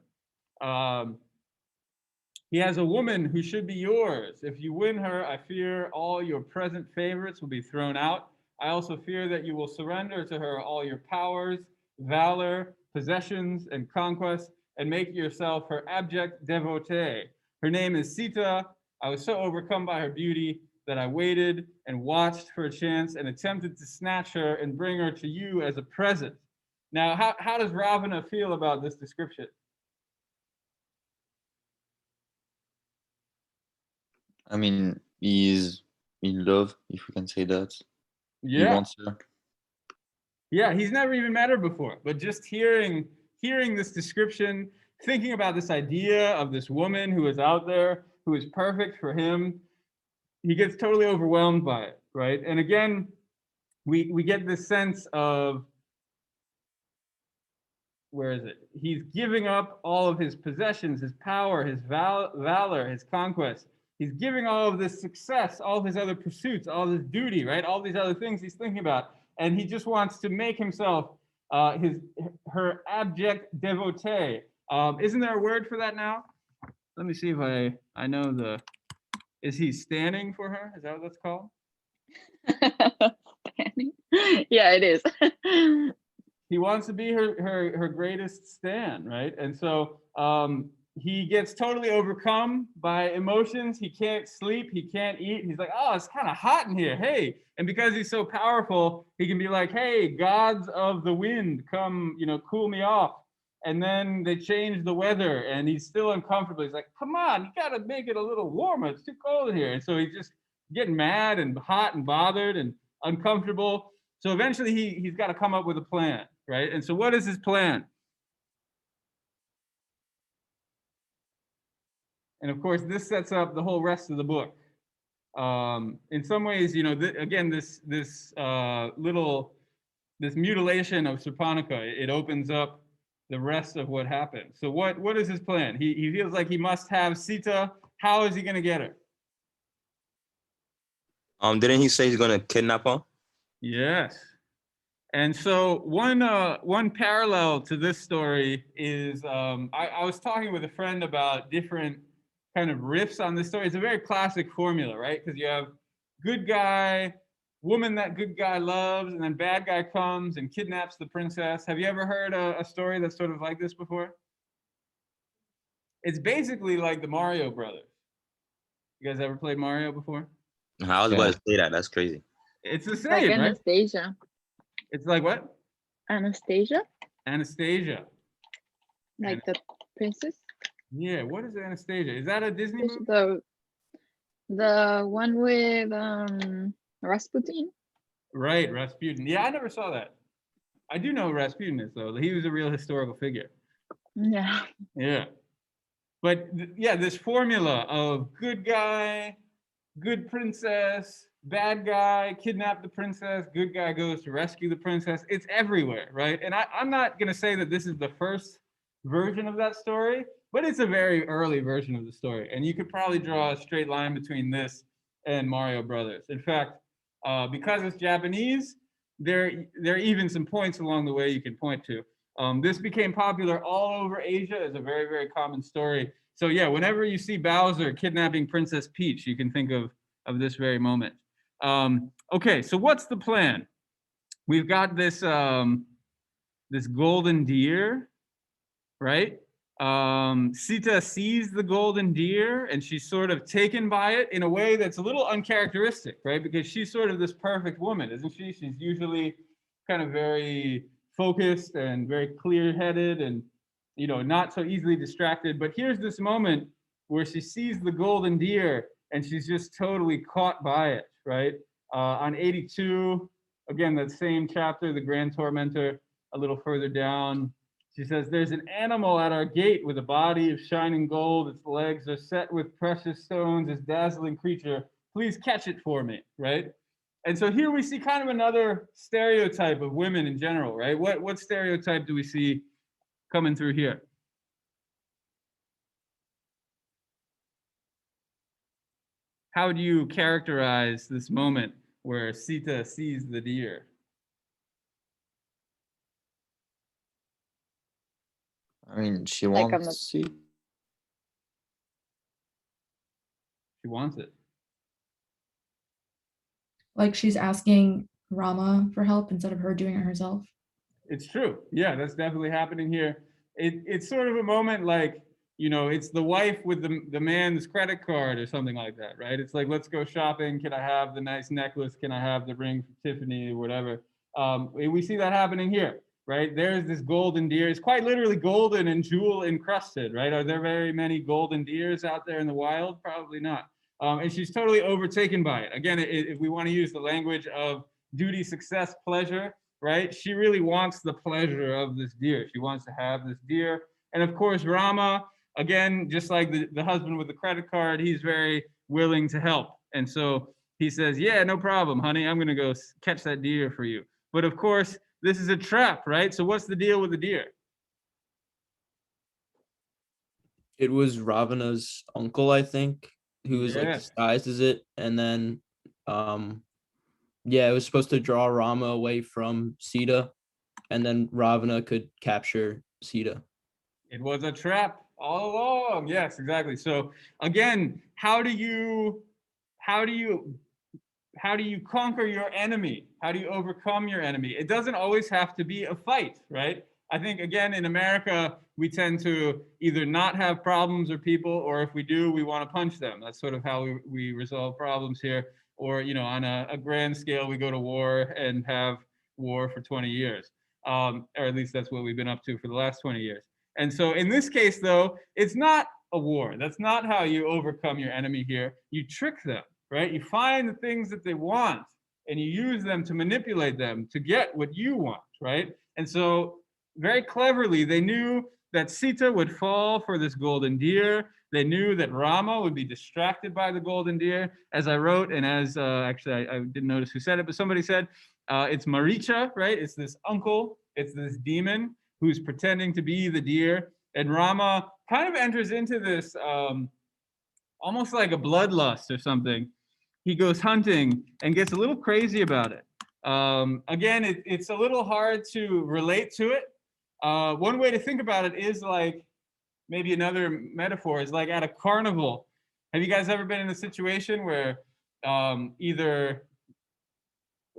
He has a woman who should be yours. If you win her, I fear all your present favorites will be thrown out. I also fear that you will surrender to her all your powers, valor, possessions, and conquests, and make yourself her abject devotee. Her name is Sita. I was so overcome by her beauty that I waited and watched for a chance and attempted to snatch her and bring her to you as a present. Now, how does Ravana feel about this description? I mean, he's in love, if we can say that. Yeah. He wants her. Yeah, he's never even met her before, but just hearing this description, thinking about this idea of this woman who is out there, who is perfect for him, he gets totally overwhelmed by it, right? And again, we get this sense of where is it? He's giving up all of his possessions, his power, his valor, his conquest. He's giving all of this success, all of his other pursuits, all this duty, right? All these other things he's thinking about. And he just wants to make himself her abject devotee. Isn't there a word for that now? Let me see if I know the, is he standing for her? Is that what that's called? Standing. Yeah, it is. He wants to be her greatest stan, right? And so he gets totally overcome by emotions. He can't sleep. He can't eat. He's like, oh, it's kind of hot in here. Hey. And because he's so powerful, he can be like, hey, gods of the wind, come, cool me off. And then they change the weather and he's still uncomfortable. He's like, come on, you got to make it a little warmer. It's too cold in here. And so he's just getting mad and hot and bothered and uncomfortable. So eventually he's got to come up with a plan, right? And so what is his plan? And of course, this sets up the whole rest of the book. In some ways, again, this mutilation of Surpanaka, it opens up the rest of what happened. So what is his plan? He feels like he must have Sita. How is he going to get her? Didn't he say he's going to kidnap her? Yes. And so one parallel to this story is I was talking with a friend about different kind of riffs on this story. It's a very classic formula, right? Because you have good guy, woman that good guy loves, and then bad guy comes and kidnaps the princess. Have you ever heard a story that's sort of like this before? It's basically like the Mario Brothers. You guys ever played Mario before? I was about to say that. That's crazy. It's the same, Like right? Anastasia. It's like what? Anastasia? Anastasia. Like the princess? Yeah, what is Anastasia? Is that a Disney movie? The one with Rasputin? Right, Rasputin. Yeah, I never saw that. I do know who Rasputin is, though. He was a real historical figure. Yeah. Yeah. But yeah, this formula of good guy, good princess, bad guy, kidnap the princess, good guy goes to rescue the princess. It's everywhere, right? And I'm not going to say that this is the first version of that story, but it's a very early version of the story. And you could probably draw a straight line between this and Mario Brothers. In fact, because it's Japanese, there are even some points along the way you can point to. This became popular all over Asia as a very, very common story. So yeah, whenever you see Bowser kidnapping Princess Peach, you can think of this very moment. Okay, so what's the plan? We've got this this golden deer, right? Sita sees the golden deer and she's sort of taken by it in a way that's a little uncharacteristic, right? Because she's sort of this perfect woman, isn't she? She's usually kind of very focused and very clear-headed and, not so easily distracted. But here's this moment where she sees the golden deer and she's just totally caught by it, right? On 82, again, that same chapter, the Grand Tormentor, a little further down, she says, there's an animal at our gate with a body of shining gold. Its legs are set with precious stones. This dazzling creature, please catch it for me, right? And so here we see kind of another stereotype of women in general, right? What stereotype do we see coming through here? How would you characterize this moment where Sita sees the deer? I mean, she Like wants She wants it. Like she's asking Rama for help instead of her doing it herself. It's true. Yeah, that's definitely happening here. It's sort of a moment like, it's the wife with the man's credit card or something like that, right? It's like, let's go shopping. Can I have the nice necklace? Can I have the ring from Tiffany or whatever? We see that happening here, right? There's this golden deer. It's quite literally golden and jewel encrusted, right? Are there very many golden deers out there in the wild? Probably not. And she's totally overtaken by it. Again, if we want to use the language of duty, success, pleasure, right? She really wants the pleasure of this deer. She wants to have this deer. And of course, Rama, again, just like the husband with the credit card, he's very willing to help. And so he says, yeah, no problem, honey. I'm going to go catch that deer for you. But of course, this is a trap, right? So what's the deal with the deer? It was Ravana's uncle, I think, who was like Yeah. disguised as it, and then yeah, it was supposed to draw Rama away from Sita, and then Ravana could capture Sita. It was a trap all along. Yes, exactly. So again, how do you conquer your enemy? How do you overcome your enemy? It doesn't always have to be a fight, right? I think again in America we tend to either not have problems or people, or if we do, we want to punch them. That's sort of how we resolve problems here. Or on a grand scale, we go to war and have war for 20 years, or at least that's what we've been up to for the last 20 years. And so in this case, though, it's not a war. That's not how you overcome your enemy here. You trick them, right? You find the things that they want and you use them to manipulate them to get what you want, right? And so very cleverly, they knew that Sita would fall for this golden deer. They knew that Rama would be distracted by the golden deer. As I wrote, and as actually I didn't notice who said it, but somebody said it's Maricha, right? It's this uncle, it's this demon who's pretending to be the deer. And Rama kind of enters into this almost like a bloodlust or something. He goes hunting and gets a little crazy about it. Again, it's a little hard to relate to it. One way to think about it is like, maybe another metaphor is like at a carnival. Have you guys ever been in a situation where either,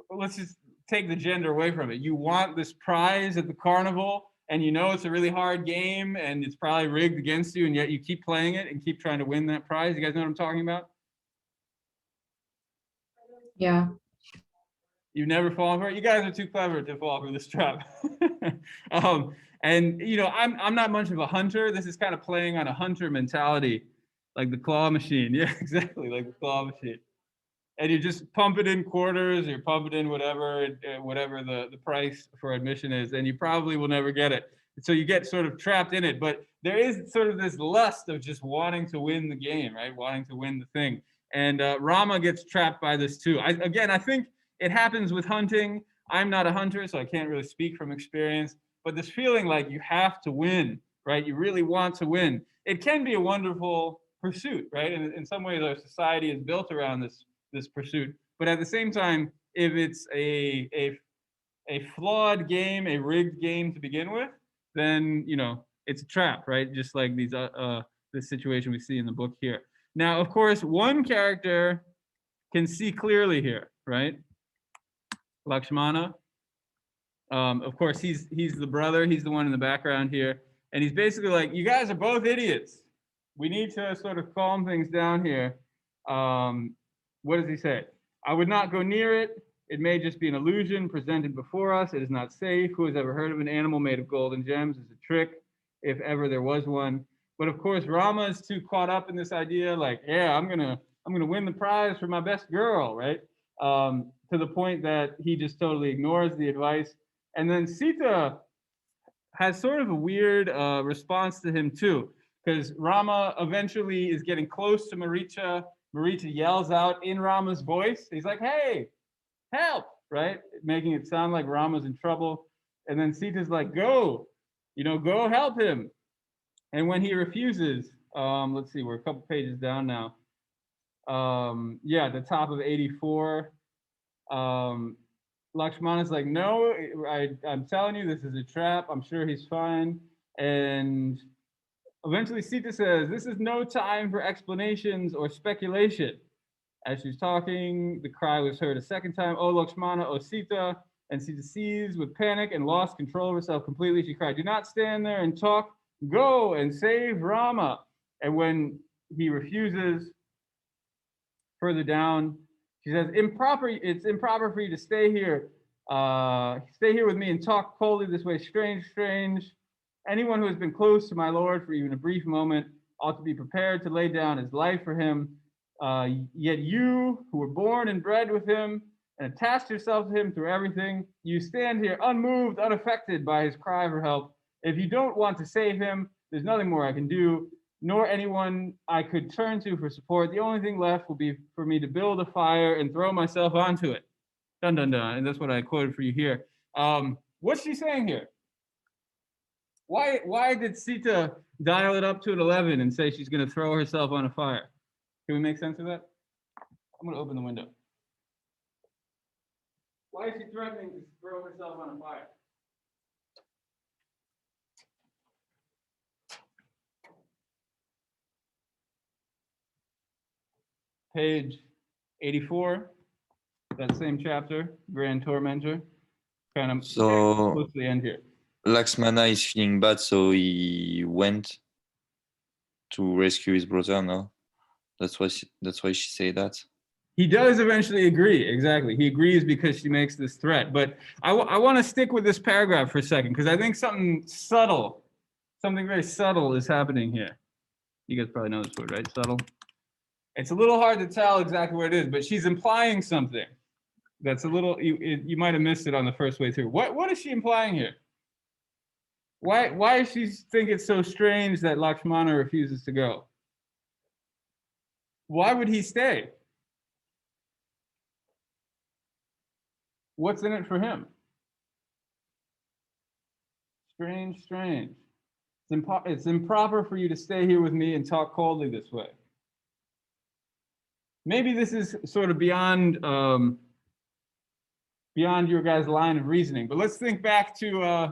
let's just take the gender away from it. You want this prize at the carnival and you know it's a really hard game and it's probably rigged against you, and yet you keep playing it and keep trying to win that prize. You guys know what I'm talking about? Yeah. You've never fallen for it? You guys are too clever to fall for this trap. And I'm not much of a hunter. This is kind of playing on a hunter mentality, like the claw machine. Yeah, exactly, like the claw machine. And you just pump it in quarters, or you pump it in whatever the price for admission is, and you probably will never get it. So you get sort of trapped in it. But there is sort of this lust of just wanting to win the game, right? Wanting to win the thing. And Rama gets trapped by this too. I think it happens with hunting. I'm not a hunter, so I can't really speak from experience. But this feeling like you have to win, right? You really want to win. It can be a wonderful pursuit, right? And in some ways, our society is built around this pursuit. But at the same time, if it's a flawed game, a rigged game to begin with, then it's a trap, right? Just like this situation we see in the book here. Now, of course, one character can see clearly here, right? Lakshmana. Of course, he's the brother. He's the one in the background here, and he's basically like, "You guys are both idiots. We need to sort of calm things down here." What does he say? "I would not go near it. It may just be an illusion presented before us. It is not safe. Who has ever heard of an animal made of gold and gems? It's a trick, if ever there was one." But of course, Rama is too caught up in this idea, like, "Yeah, I'm gonna win the prize for my best girl," right? To the point that he just totally ignores the advice. And then Sita has sort of a weird response to him too, because Rama eventually is getting close to Maricha. Maricha yells out in Rama's voice. He's like, "Hey, help," right? Making it sound like Rama's in trouble. And then Sita's like, go help him. And when he refuses, let's see, we're a couple pages down now. The top of 84. Lakshmana's like, "No, I'm telling you, this is a trap. I'm sure he's fine." And eventually Sita says, "This is no time for explanations or speculation." As she's talking, the cry was heard a second time, "Oh, Lakshmana, oh, Sita." And Sita seized with panic and lost control of herself completely. She cried, "Do not stand there and talk. Go and save Rama." And when he refuses, further down, she says, "It's improper for you to stay here. Stay here with me and talk coldly this way. Strange. Anyone who has been close to my lord for even a brief moment ought to be prepared to lay down his life for him. Yet you, who were born and bred with him and attached yourself to him through everything, you stand here unmoved, unaffected by his cry for help. If you don't want to save him, there's nothing more I can do, nor anyone I could turn to for support. The only thing left will be for me to build a fire and throw myself onto it." Dun, dun, dun. And that's what I quoted for you here. What's she saying here? Why did Sita dial it up to an 11 and say she's going to throw herself on a fire? Can we make sense of that? I'm going to open the window. Why is she threatening to throw herself on a fire? Page 84, that same chapter, Grand Tormentor, kind of So close to the end here. Lakshmana is feeling bad, so he went to rescue his brother. No, that's why she said that. He does eventually agree. Exactly. He agrees because she makes this threat. But I want to stick with this paragraph for a second because I think something very subtle is happening here. You guys probably know this word, right? Subtle. It's a little hard to tell exactly what it is, but she's implying something that's a little, you might have missed it on the first way through. What is she implying here? Why does she think it's so strange that Lakshmana refuses to go? Why would he stay? What's in it for him? Strange. It's improper for you to stay here with me and talk coldly this way. Maybe this is sort of beyond your guys' line of reasoning, but let's think back to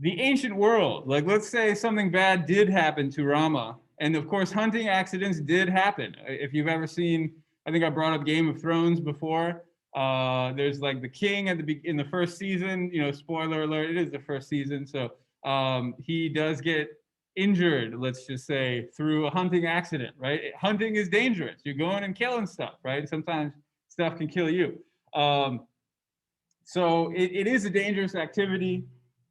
the ancient world. Like, let's say something bad did happen to Rama, and of course, hunting accidents did happen. If you've ever seen, I think I brought up Game of Thrones before. There's like the king in the first season. You know, spoiler alert, it is the first season, so he does get injured, let's just say, through a hunting accident, right? Hunting is dangerous. You're going and killing stuff, right? Sometimes stuff can kill you. So it is a dangerous activity.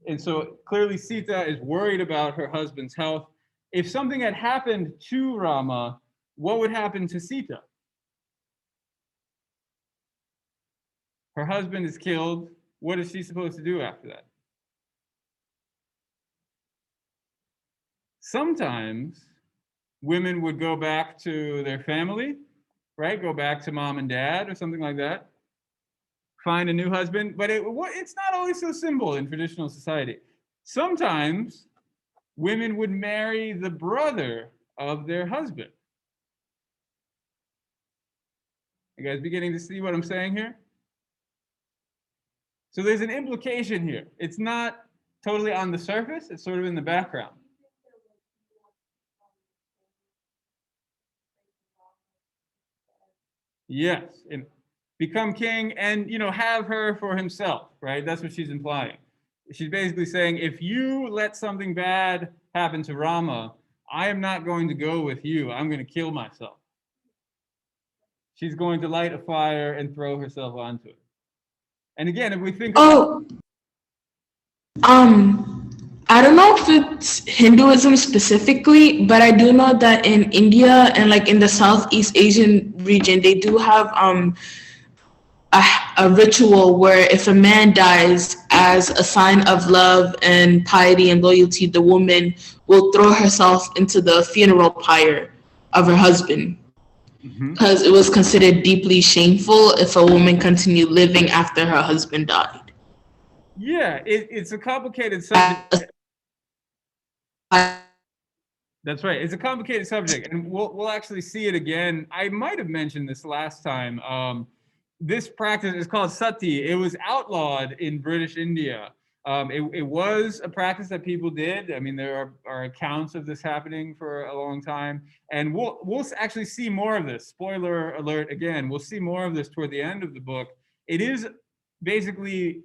And so clearly Sita is worried about her husband's health. If something had happened to Rama, what would happen to Sita? Her husband is killed. What is she supposed to do after that? Sometimes women would go back to their family, right? Go back to mom and dad or something like that. Find a new husband, but it's not always so simple in traditional society. Sometimes women would marry the brother of their husband. You guys beginning to see what I'm saying here? So there's an implication here. It's not totally on the surface, it's sort of in the background. Yes, and become king and, have her for himself, right? That's what she's implying. She's basically saying, if you let something bad happen to Rama, I am not going to go with you. I'm going to kill myself. She's going to light a fire and throw herself onto it. And again, if we think I don't know if it's Hinduism specifically, but I do know that in India and like in the Southeast Asian region, they do have a ritual where if a man dies, as a sign of love and piety and loyalty, the woman will throw herself into the funeral pyre of her husband. Because it was considered deeply shameful if a woman continued living after her husband died. Yeah, it's a complicated subject. That's right. It's a complicated subject, and we'll actually see it again. I might have mentioned this last time. This practice is called sati. It was outlawed in British India. It was a practice that people did. I mean, there are accounts of this happening for a long time, and we'll actually see more of this. Spoiler alert again. We'll see more of this toward the end of the book. It is basically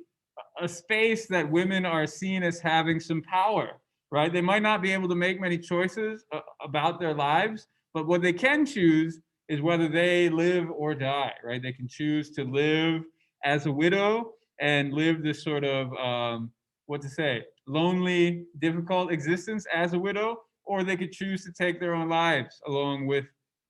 a space that women are seen as having some power, right? They might not be able to make many choices about their lives, but what they can choose is whether they live or die, right? They can choose to live as a widow and live this sort of, lonely, difficult existence as a widow, or they could choose to take their own lives along with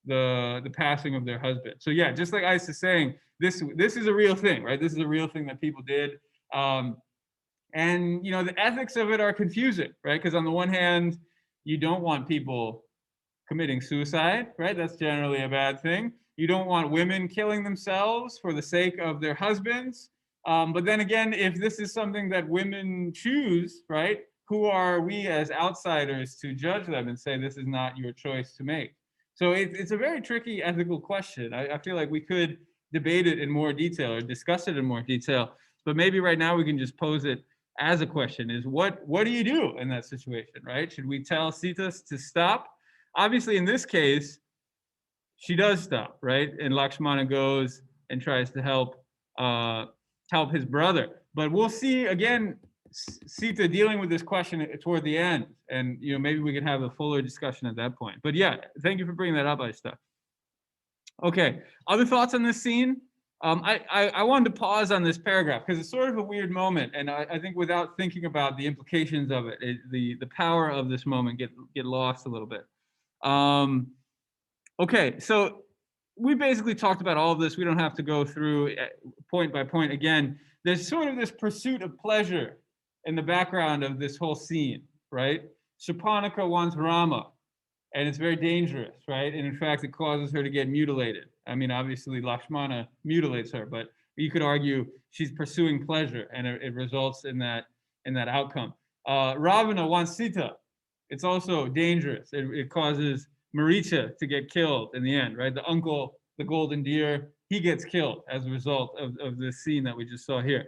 the passing of their husband. So yeah, just like Ice is saying, this is a real thing, right? This is a real thing that people did. And the ethics of it are confusing, right? Because on the one hand, you don't want people committing suicide, right? That's generally a bad thing. You don't want women killing themselves for the sake of their husbands. But then again, if this is something that women choose, right? who are we as outsiders to judge them and say this is not your choice to make? So it's a very tricky ethical question. I feel like we could debate it in more detail or discuss it in more detail, but maybe right now we can just pose it as a question: is what do you do in that situation, right? Should we tell Sita to stop? Obviously, in this case, she does stop, right? And Lakshmana goes and tries to help his brother. But we'll see again Sita dealing with this question toward the end, and maybe we can have a fuller discussion at that point. But yeah, thank you for bringing that up, Aista. Okay, other thoughts on this scene? I wanted to pause on this paragraph because it's sort of a weird moment, and I think without thinking about the implications of it, the power of this moment get lost a little bit. Okay, so we basically talked about all of this. We don't have to go through point by point again. There's sort of this pursuit of pleasure in the background of this whole scene, right? Shurpanakha wants Rama, and it's very dangerous, right? And in fact, it causes her to get mutilated. I mean, obviously, Lakshmana mutilates her, but you could argue she's pursuing pleasure, and it results in that outcome. Ravana wants Sita. It's also dangerous. It causes Maricha to get killed in the end, right? The uncle, the golden deer, he gets killed as a result of this scene that we just saw here.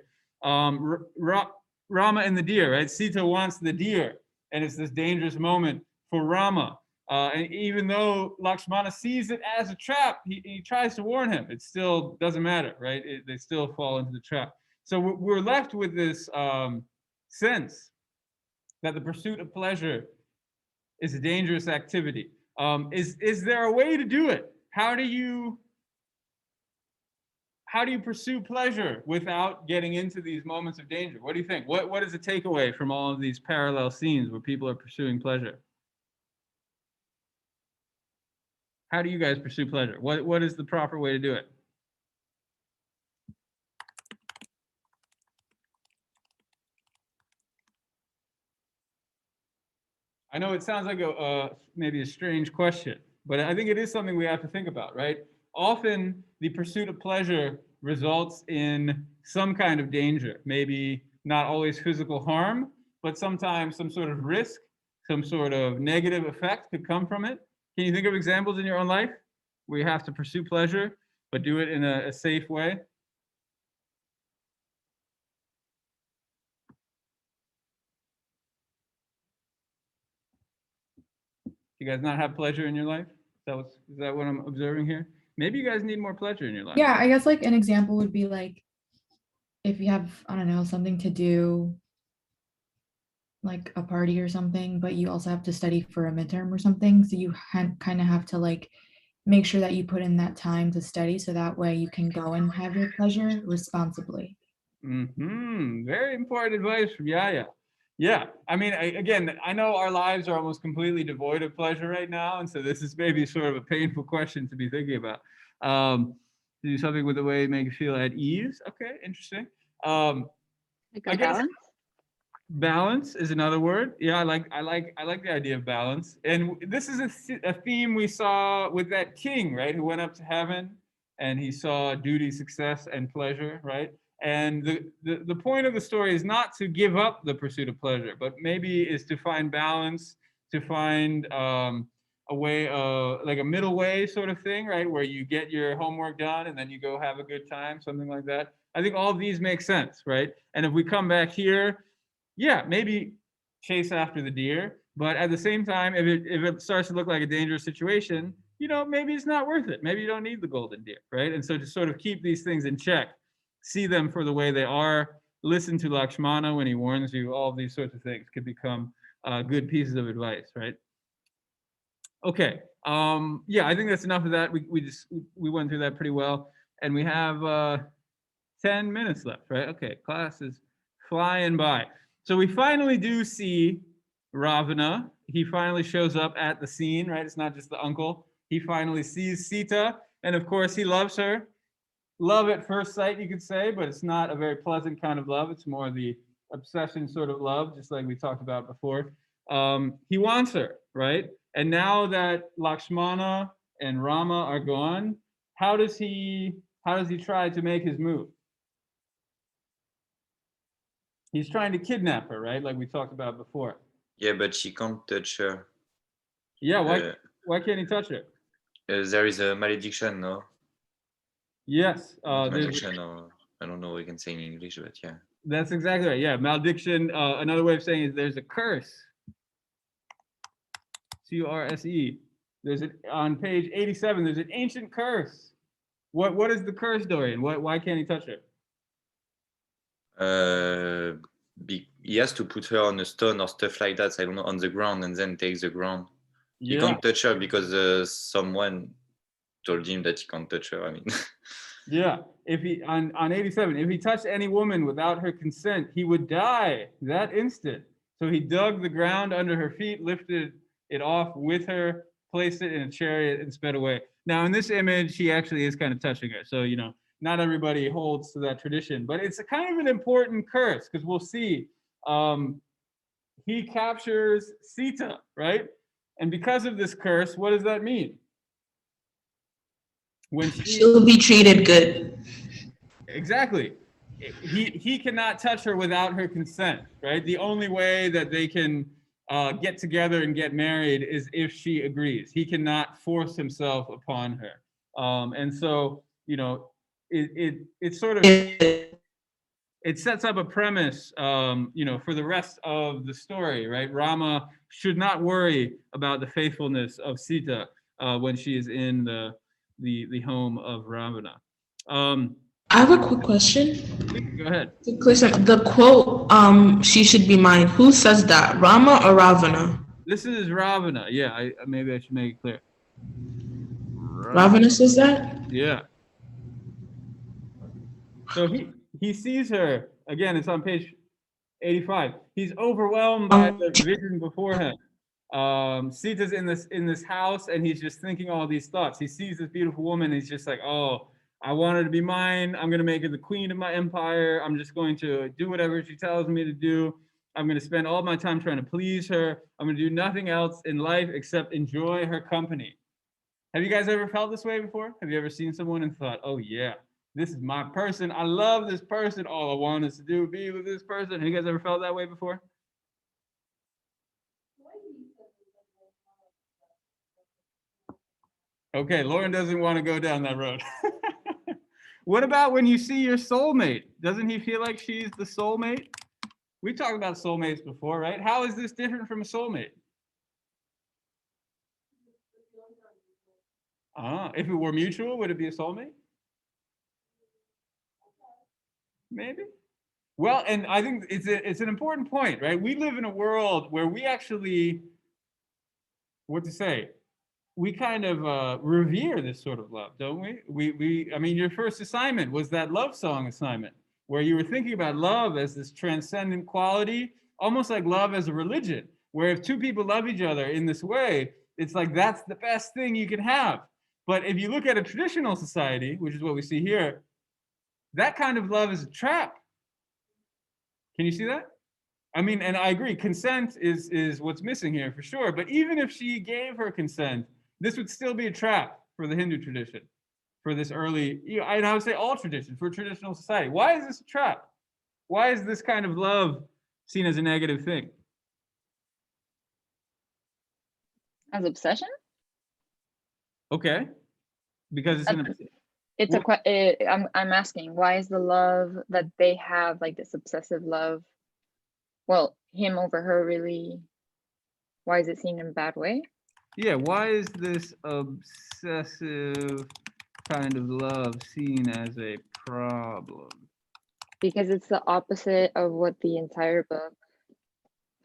Rama and the deer, right? Sita wants the deer, and it's this dangerous moment for Rama. And even though Lakshmana sees it as a trap, he tries to warn him. It still doesn't matter, right? They still fall into the trap. So we're left with this sense that the pursuit of pleasure is a dangerous activity. Is there a way to do it? How do you pursue pleasure without getting into these moments of danger? What do you think? What is the takeaway from all of these parallel scenes where people are pursuing pleasure? How do you guys pursue pleasure? What is the proper way to do it? I know it sounds like maybe a strange question, but I think it is something we have to think about, right? Often the pursuit of pleasure results in some kind of danger, maybe not always physical harm, but sometimes some sort of risk, some sort of negative effect could come from it. Can you think of examples in your own life where you have to pursue pleasure, but do it in a safe way? You guys not have pleasure in your life? Is that what I'm observing here? Maybe you guys need more pleasure in your life. Yeah, I guess like an example would be like if you have, I don't know, something to do, like a party or something, but you also have to study for a midterm or something. So you kind of have to like make sure that you put in that time to study so that way you can go and have your pleasure responsibly. Very important advice from Yaya. Yeah, I mean, again, I know our lives are almost completely devoid of pleasure right now, and so this is maybe sort of a painful question to be thinking about. Do something with the way it makes you feel at ease. Okay, interesting. I guess balance. Balance is another word. Yeah, I like the idea of balance. And this is a theme we saw with that king, right, who went up to heaven and he saw duty, success, and pleasure, right? And the point of the story is not to give up the pursuit of pleasure, but maybe is to find balance, to find a way of like a middle way sort of thing, right? Where you get your homework done and then you go have a good time, something like that. I think all of these make sense, right? And if we come back here, yeah, maybe chase after the deer, but at the same time, if it starts to look like a dangerous situation, maybe it's not worth it. Maybe you don't need the golden deer, right? And so to sort of keep these things in check, see them for the way they are, listen to Lakshmana when he warns you, all of these sorts of things could become good pieces of advice, right? Okay, yeah, I think that's enough of that. We went through that pretty well, and we have 10 minutes left, right? Okay, class is flying by. So we finally do see Ravana. He finally shows up at the scene, right? It's not just the uncle. He finally sees Sita, and of course he loves her. Love at first sight, you could say, but it's not a very pleasant kind of love. It's more the obsession sort of love, just like we talked about before. He wants her, right? And now that Lakshmana and Rama are gone, how does he try to make his move? He's trying to kidnap her, right? Like we talked about before. Yeah, but she can't touch her. Yeah, Uh, why can't he touch her? there is a malediction, no? Yes, Malediction, or I don't know what we can say in English, but yeah. that's exactly right. Yeah, malediction. Another way of saying is there's a curse. C-U-R-S-E. There's on page 87. There's an ancient curse. What is the curse, Dorian? Why can't he touch her? He has to put her on a stone or stuff like that. I don't know, on the ground, and then takes the ground. He Yeah. can't touch her because someone told him that he can't touch her. I mean, Yeah. If he on 87, if he touched any woman without her consent, he would die that instant. So he dug the ground under her feet, lifted it off with her, placed it in a chariot, and sped away. Now, in this image, he actually is kind of touching her. So, not everybody holds to that tradition, but it's a kind of an important curse because we'll see. He captures Sita, right? And because of this curse, what does that mean? When she'll be treated good. Exactly. He cannot touch her without her consent, right? The only way that they can get together and get married is if she agrees. He cannot force himself upon her. And so, it sort of, it sets up a premise, for the rest of the story, right? Rama should not worry about the faithfulness of Sita when she is in the home of Ravana. I have a quick question. Go ahead. The quote, "She should be mine." Who says that, Rama or Ravana? This is Ravana. Yeah, maybe I should make it clear. Ravana says that? Yeah. So he sees her again. It's on page 85. He's overwhelmed by the vision before him. Sita's in this house, and he's just thinking all these thoughts. He sees this beautiful woman, and he's just like, "Oh, I want her to be mine. I'm going to make her the queen of my empire. I'm just going to do whatever she tells me to do. I'm going to spend all my time trying to please her. I'm going to do nothing else in life except enjoy her company." Have you guys ever felt this way before? Have you ever seen someone and thought, "Oh yeah, this is my person. I love this person. All I want is to do be with this person"? Have you guys ever felt that way before? Okay, Lauren doesn't want to go down that road. What about when you see your soulmate? Doesn't he feel like she's the soulmate? We talked about soulmates before, right? How is this different from a soulmate? If it were mutual, would it be a soulmate? Maybe. Well, and I think it's an important point, right? We live in a world where we actually, we kind of revere this sort of love, don't we? I mean, your first assignment was that love song assignment, where you were thinking about love as this transcendent quality, almost like love as a religion, where if two people love each other in this way, it's like that's the best thing you can have. But if you look at a traditional society, which is what we see here, that kind of love is a trap. Can you see that? I mean, and I agree, consent is what's missing here for sure. But even if she gave her consent, this would still be a trap for the Hindu tradition, for this early, and I would say all traditions, for traditional society. Why is this a trap? Why is this kind of love seen as a negative thing? As obsession? Okay, because I'm asking, why is the love that they have, like this obsessive love, well, him over her, really, why is it seen in a bad way? Yeah, why is this obsessive kind of love seen as a problem? Because it's the opposite of what the entire book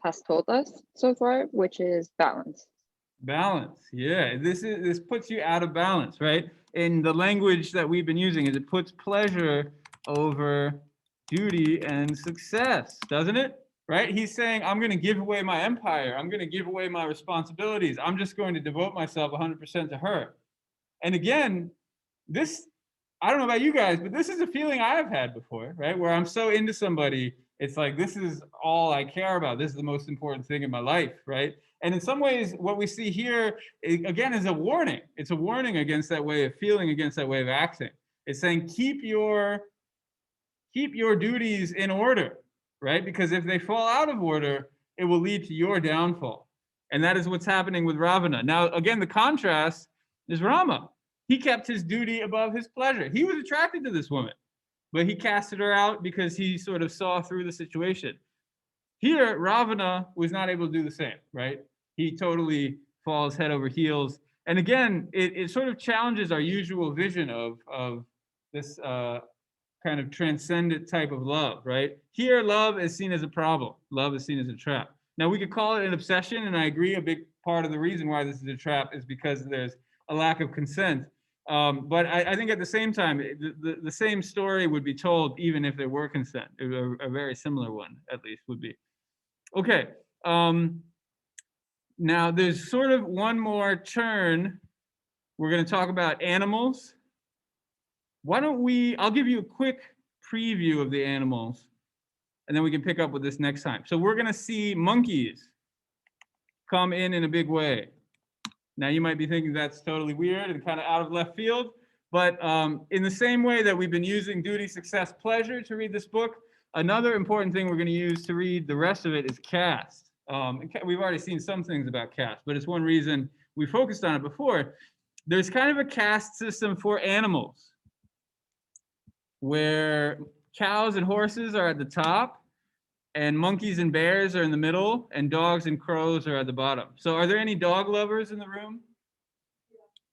has told us so far, which is balance. Balance, yeah. This puts you out of balance, right? In the language that we've been using, is it puts pleasure over duty and success, doesn't it? Right? He's saying, I'm going to give away my empire. I'm going to give away my responsibilities. I'm just going to devote myself 100% to her. And again, this, I don't know about you guys, but this is a feeling I've had before, right? Where I'm so into somebody, it's like, this is all I care about. This is the most important thing in my life, right? And in some ways, what we see here, again, is a warning. It's a warning against that way of feeling, against that way of acting. It's saying, keep your duties in order. right? Because if they fall out of order, it will lead to your downfall. And that is what's happening with Ravana. Now, again, the contrast is Rama. He kept his duty above his pleasure. He was attracted to this woman, but he casted her out because he sort of saw through the situation. Here, Ravana was not able to do the same, right? He totally falls head over heels. And again, it sort of challenges our usual vision of this kind of transcendent type of love, right? Here, love is seen as a problem. Love is seen as a trap. Now, we could call it an obsession, and I agree a big part of the reason why this is a trap is because there's a lack of consent. But I think at the same time, the same story would be told even if there were consent. A very similar one, at least, would be. Okay. Now, there's sort of one more turn. We're going to talk about animals. Why don't I'll give you a quick preview of the animals, and then we can pick up with this next time. So we're going to see monkeys come in a big way. Now, you might be thinking that's totally weird and kind of out of left field, but in the same way that we've been using duty, success, pleasure to read this book, another important thing we're going to use to read the rest of it is caste. We've already seen some things about caste, but it's one reason we focused on it before. There's kind of a caste system for animals where cows and horses are at the top, and monkeys and bears are in the middle, and dogs and crows are at the bottom. So are there any dog lovers in the room?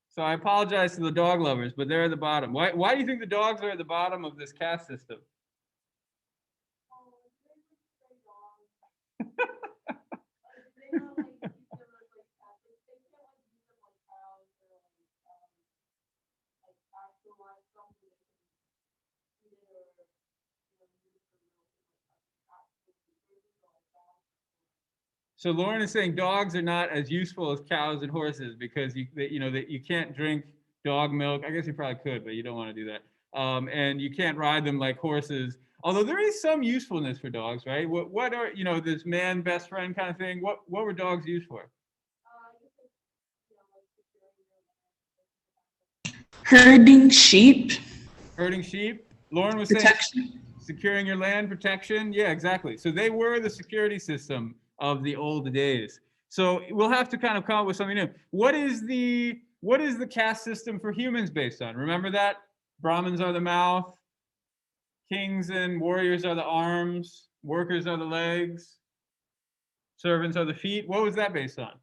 So I apologize to the dog lovers, but they're at the bottom. Why do you think the dogs are at the bottom of this caste system? So Lauren is saying dogs are not as useful as cows and horses because you can't drink dog milk. I guess you probably could, but you don't want to do that. And you can't ride them like horses. Although there is some usefulness for dogs, right? What are this man best friend kind of thing? What were dogs used for? Herding sheep. Herding sheep. Lauren was Protection. saying securing your land, protection. Yeah, exactly. So they were the security system of the old days. So we'll have to kind of come up with something new. What is the caste system for humans based on? Remember that? Brahmins are the mouth, kings and warriors are the arms, workers are the legs, servants are the feet. What was that based on?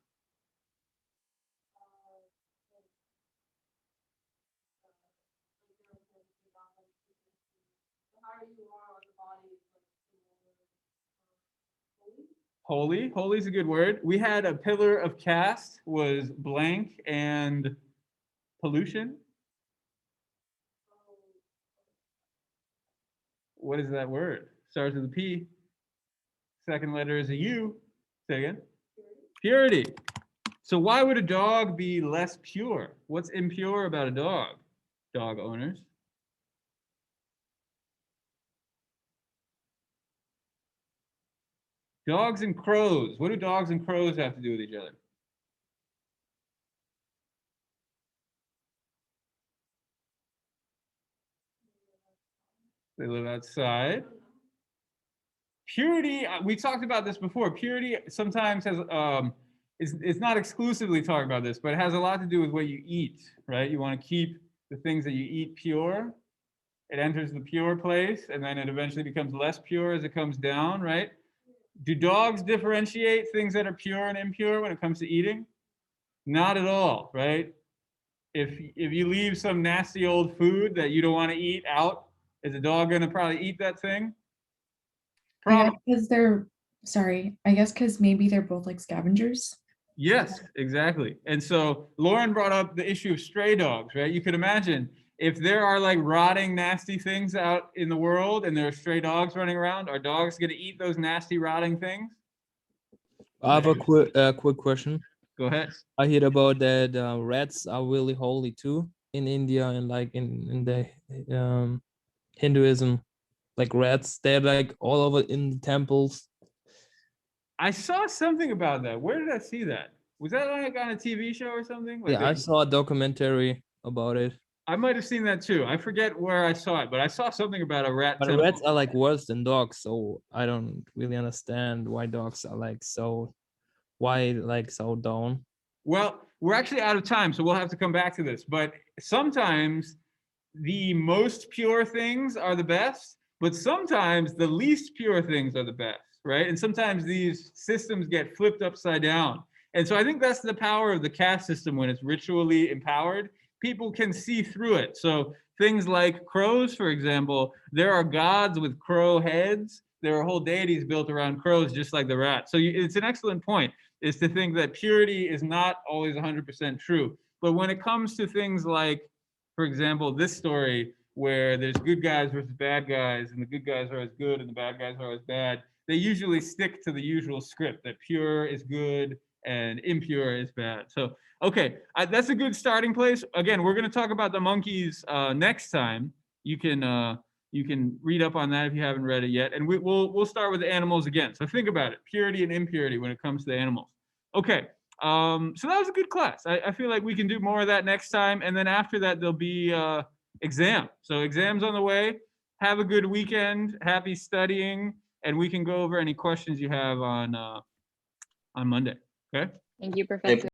Holy. Holy is a good word. We had a pillar of caste was blank and pollution. What is that word? Starts with a P. Second letter is a U. Say again. Purity. So why would a dog be less pure? What's impure about a dog? Dog owners. Dogs and crows. What do dogs and crows have to do with each other? They live outside. Purity, we talked about this before. Purity sometimes has, it's not exclusively talking about this, but it has a lot to do with what you eat, right? You want to keep the things that you eat pure. It enters the pure place, and then it eventually becomes less pure as it comes down, right? Do dogs differentiate things that are pure and impure when it comes to eating? Not at all, right? If you leave some nasty old food that you don't want to eat out, is a dog going to probably eat that thing? I guess because maybe they're both like scavengers. Yes, exactly. And so Lauren brought up the issue of stray dogs, right? You could imagine if there are like rotting, nasty things out in the world and there are stray dogs running around, are dogs going to eat those nasty, rotting things? I have a quick question. Go ahead. I heard about that rats are really holy too in India and like in the Hinduism. Like rats, they're like all over in the temples. I saw something about that. Where did I see that? Was that like on a TV show or something? Like Yeah, I saw a documentary about it. I might have seen that too. I forget where I saw it, but I saw something about a rat But temple. rats are like worse than dogs, so I don't really understand why dogs are like so down. Well, we're actually out of time, so we'll have to come back to this. But sometimes the most pure things are the best, but sometimes the least pure things are the best, right? And sometimes these systems get flipped upside down. And so I think that's the power of the caste system when it's ritually empowered. People can see through it. So things like crows, for example, there are gods with crow heads. There are whole deities built around crows, just like the rat. So it's an excellent point, is to think that purity is not always 100% true. But when it comes to things like, for example, this story where there's good guys versus bad guys, and the good guys are as good and the bad guys are as bad, they usually stick to the usual script that pure is good and impure is bad. So, okay, that's a good starting place. Again, we're going to talk about the monkeys next time. You can read up on that if you haven't read it yet, and we'll start with the animals again. So think about it: purity and impurity when it comes to the animals. Okay. So that was a good class. I feel like we can do more of that next time. And then after that, there'll be exam. So exams on the way. Have a good weekend. Happy studying. And we can go over any questions you have on Monday. Okay? Thank you, Professor.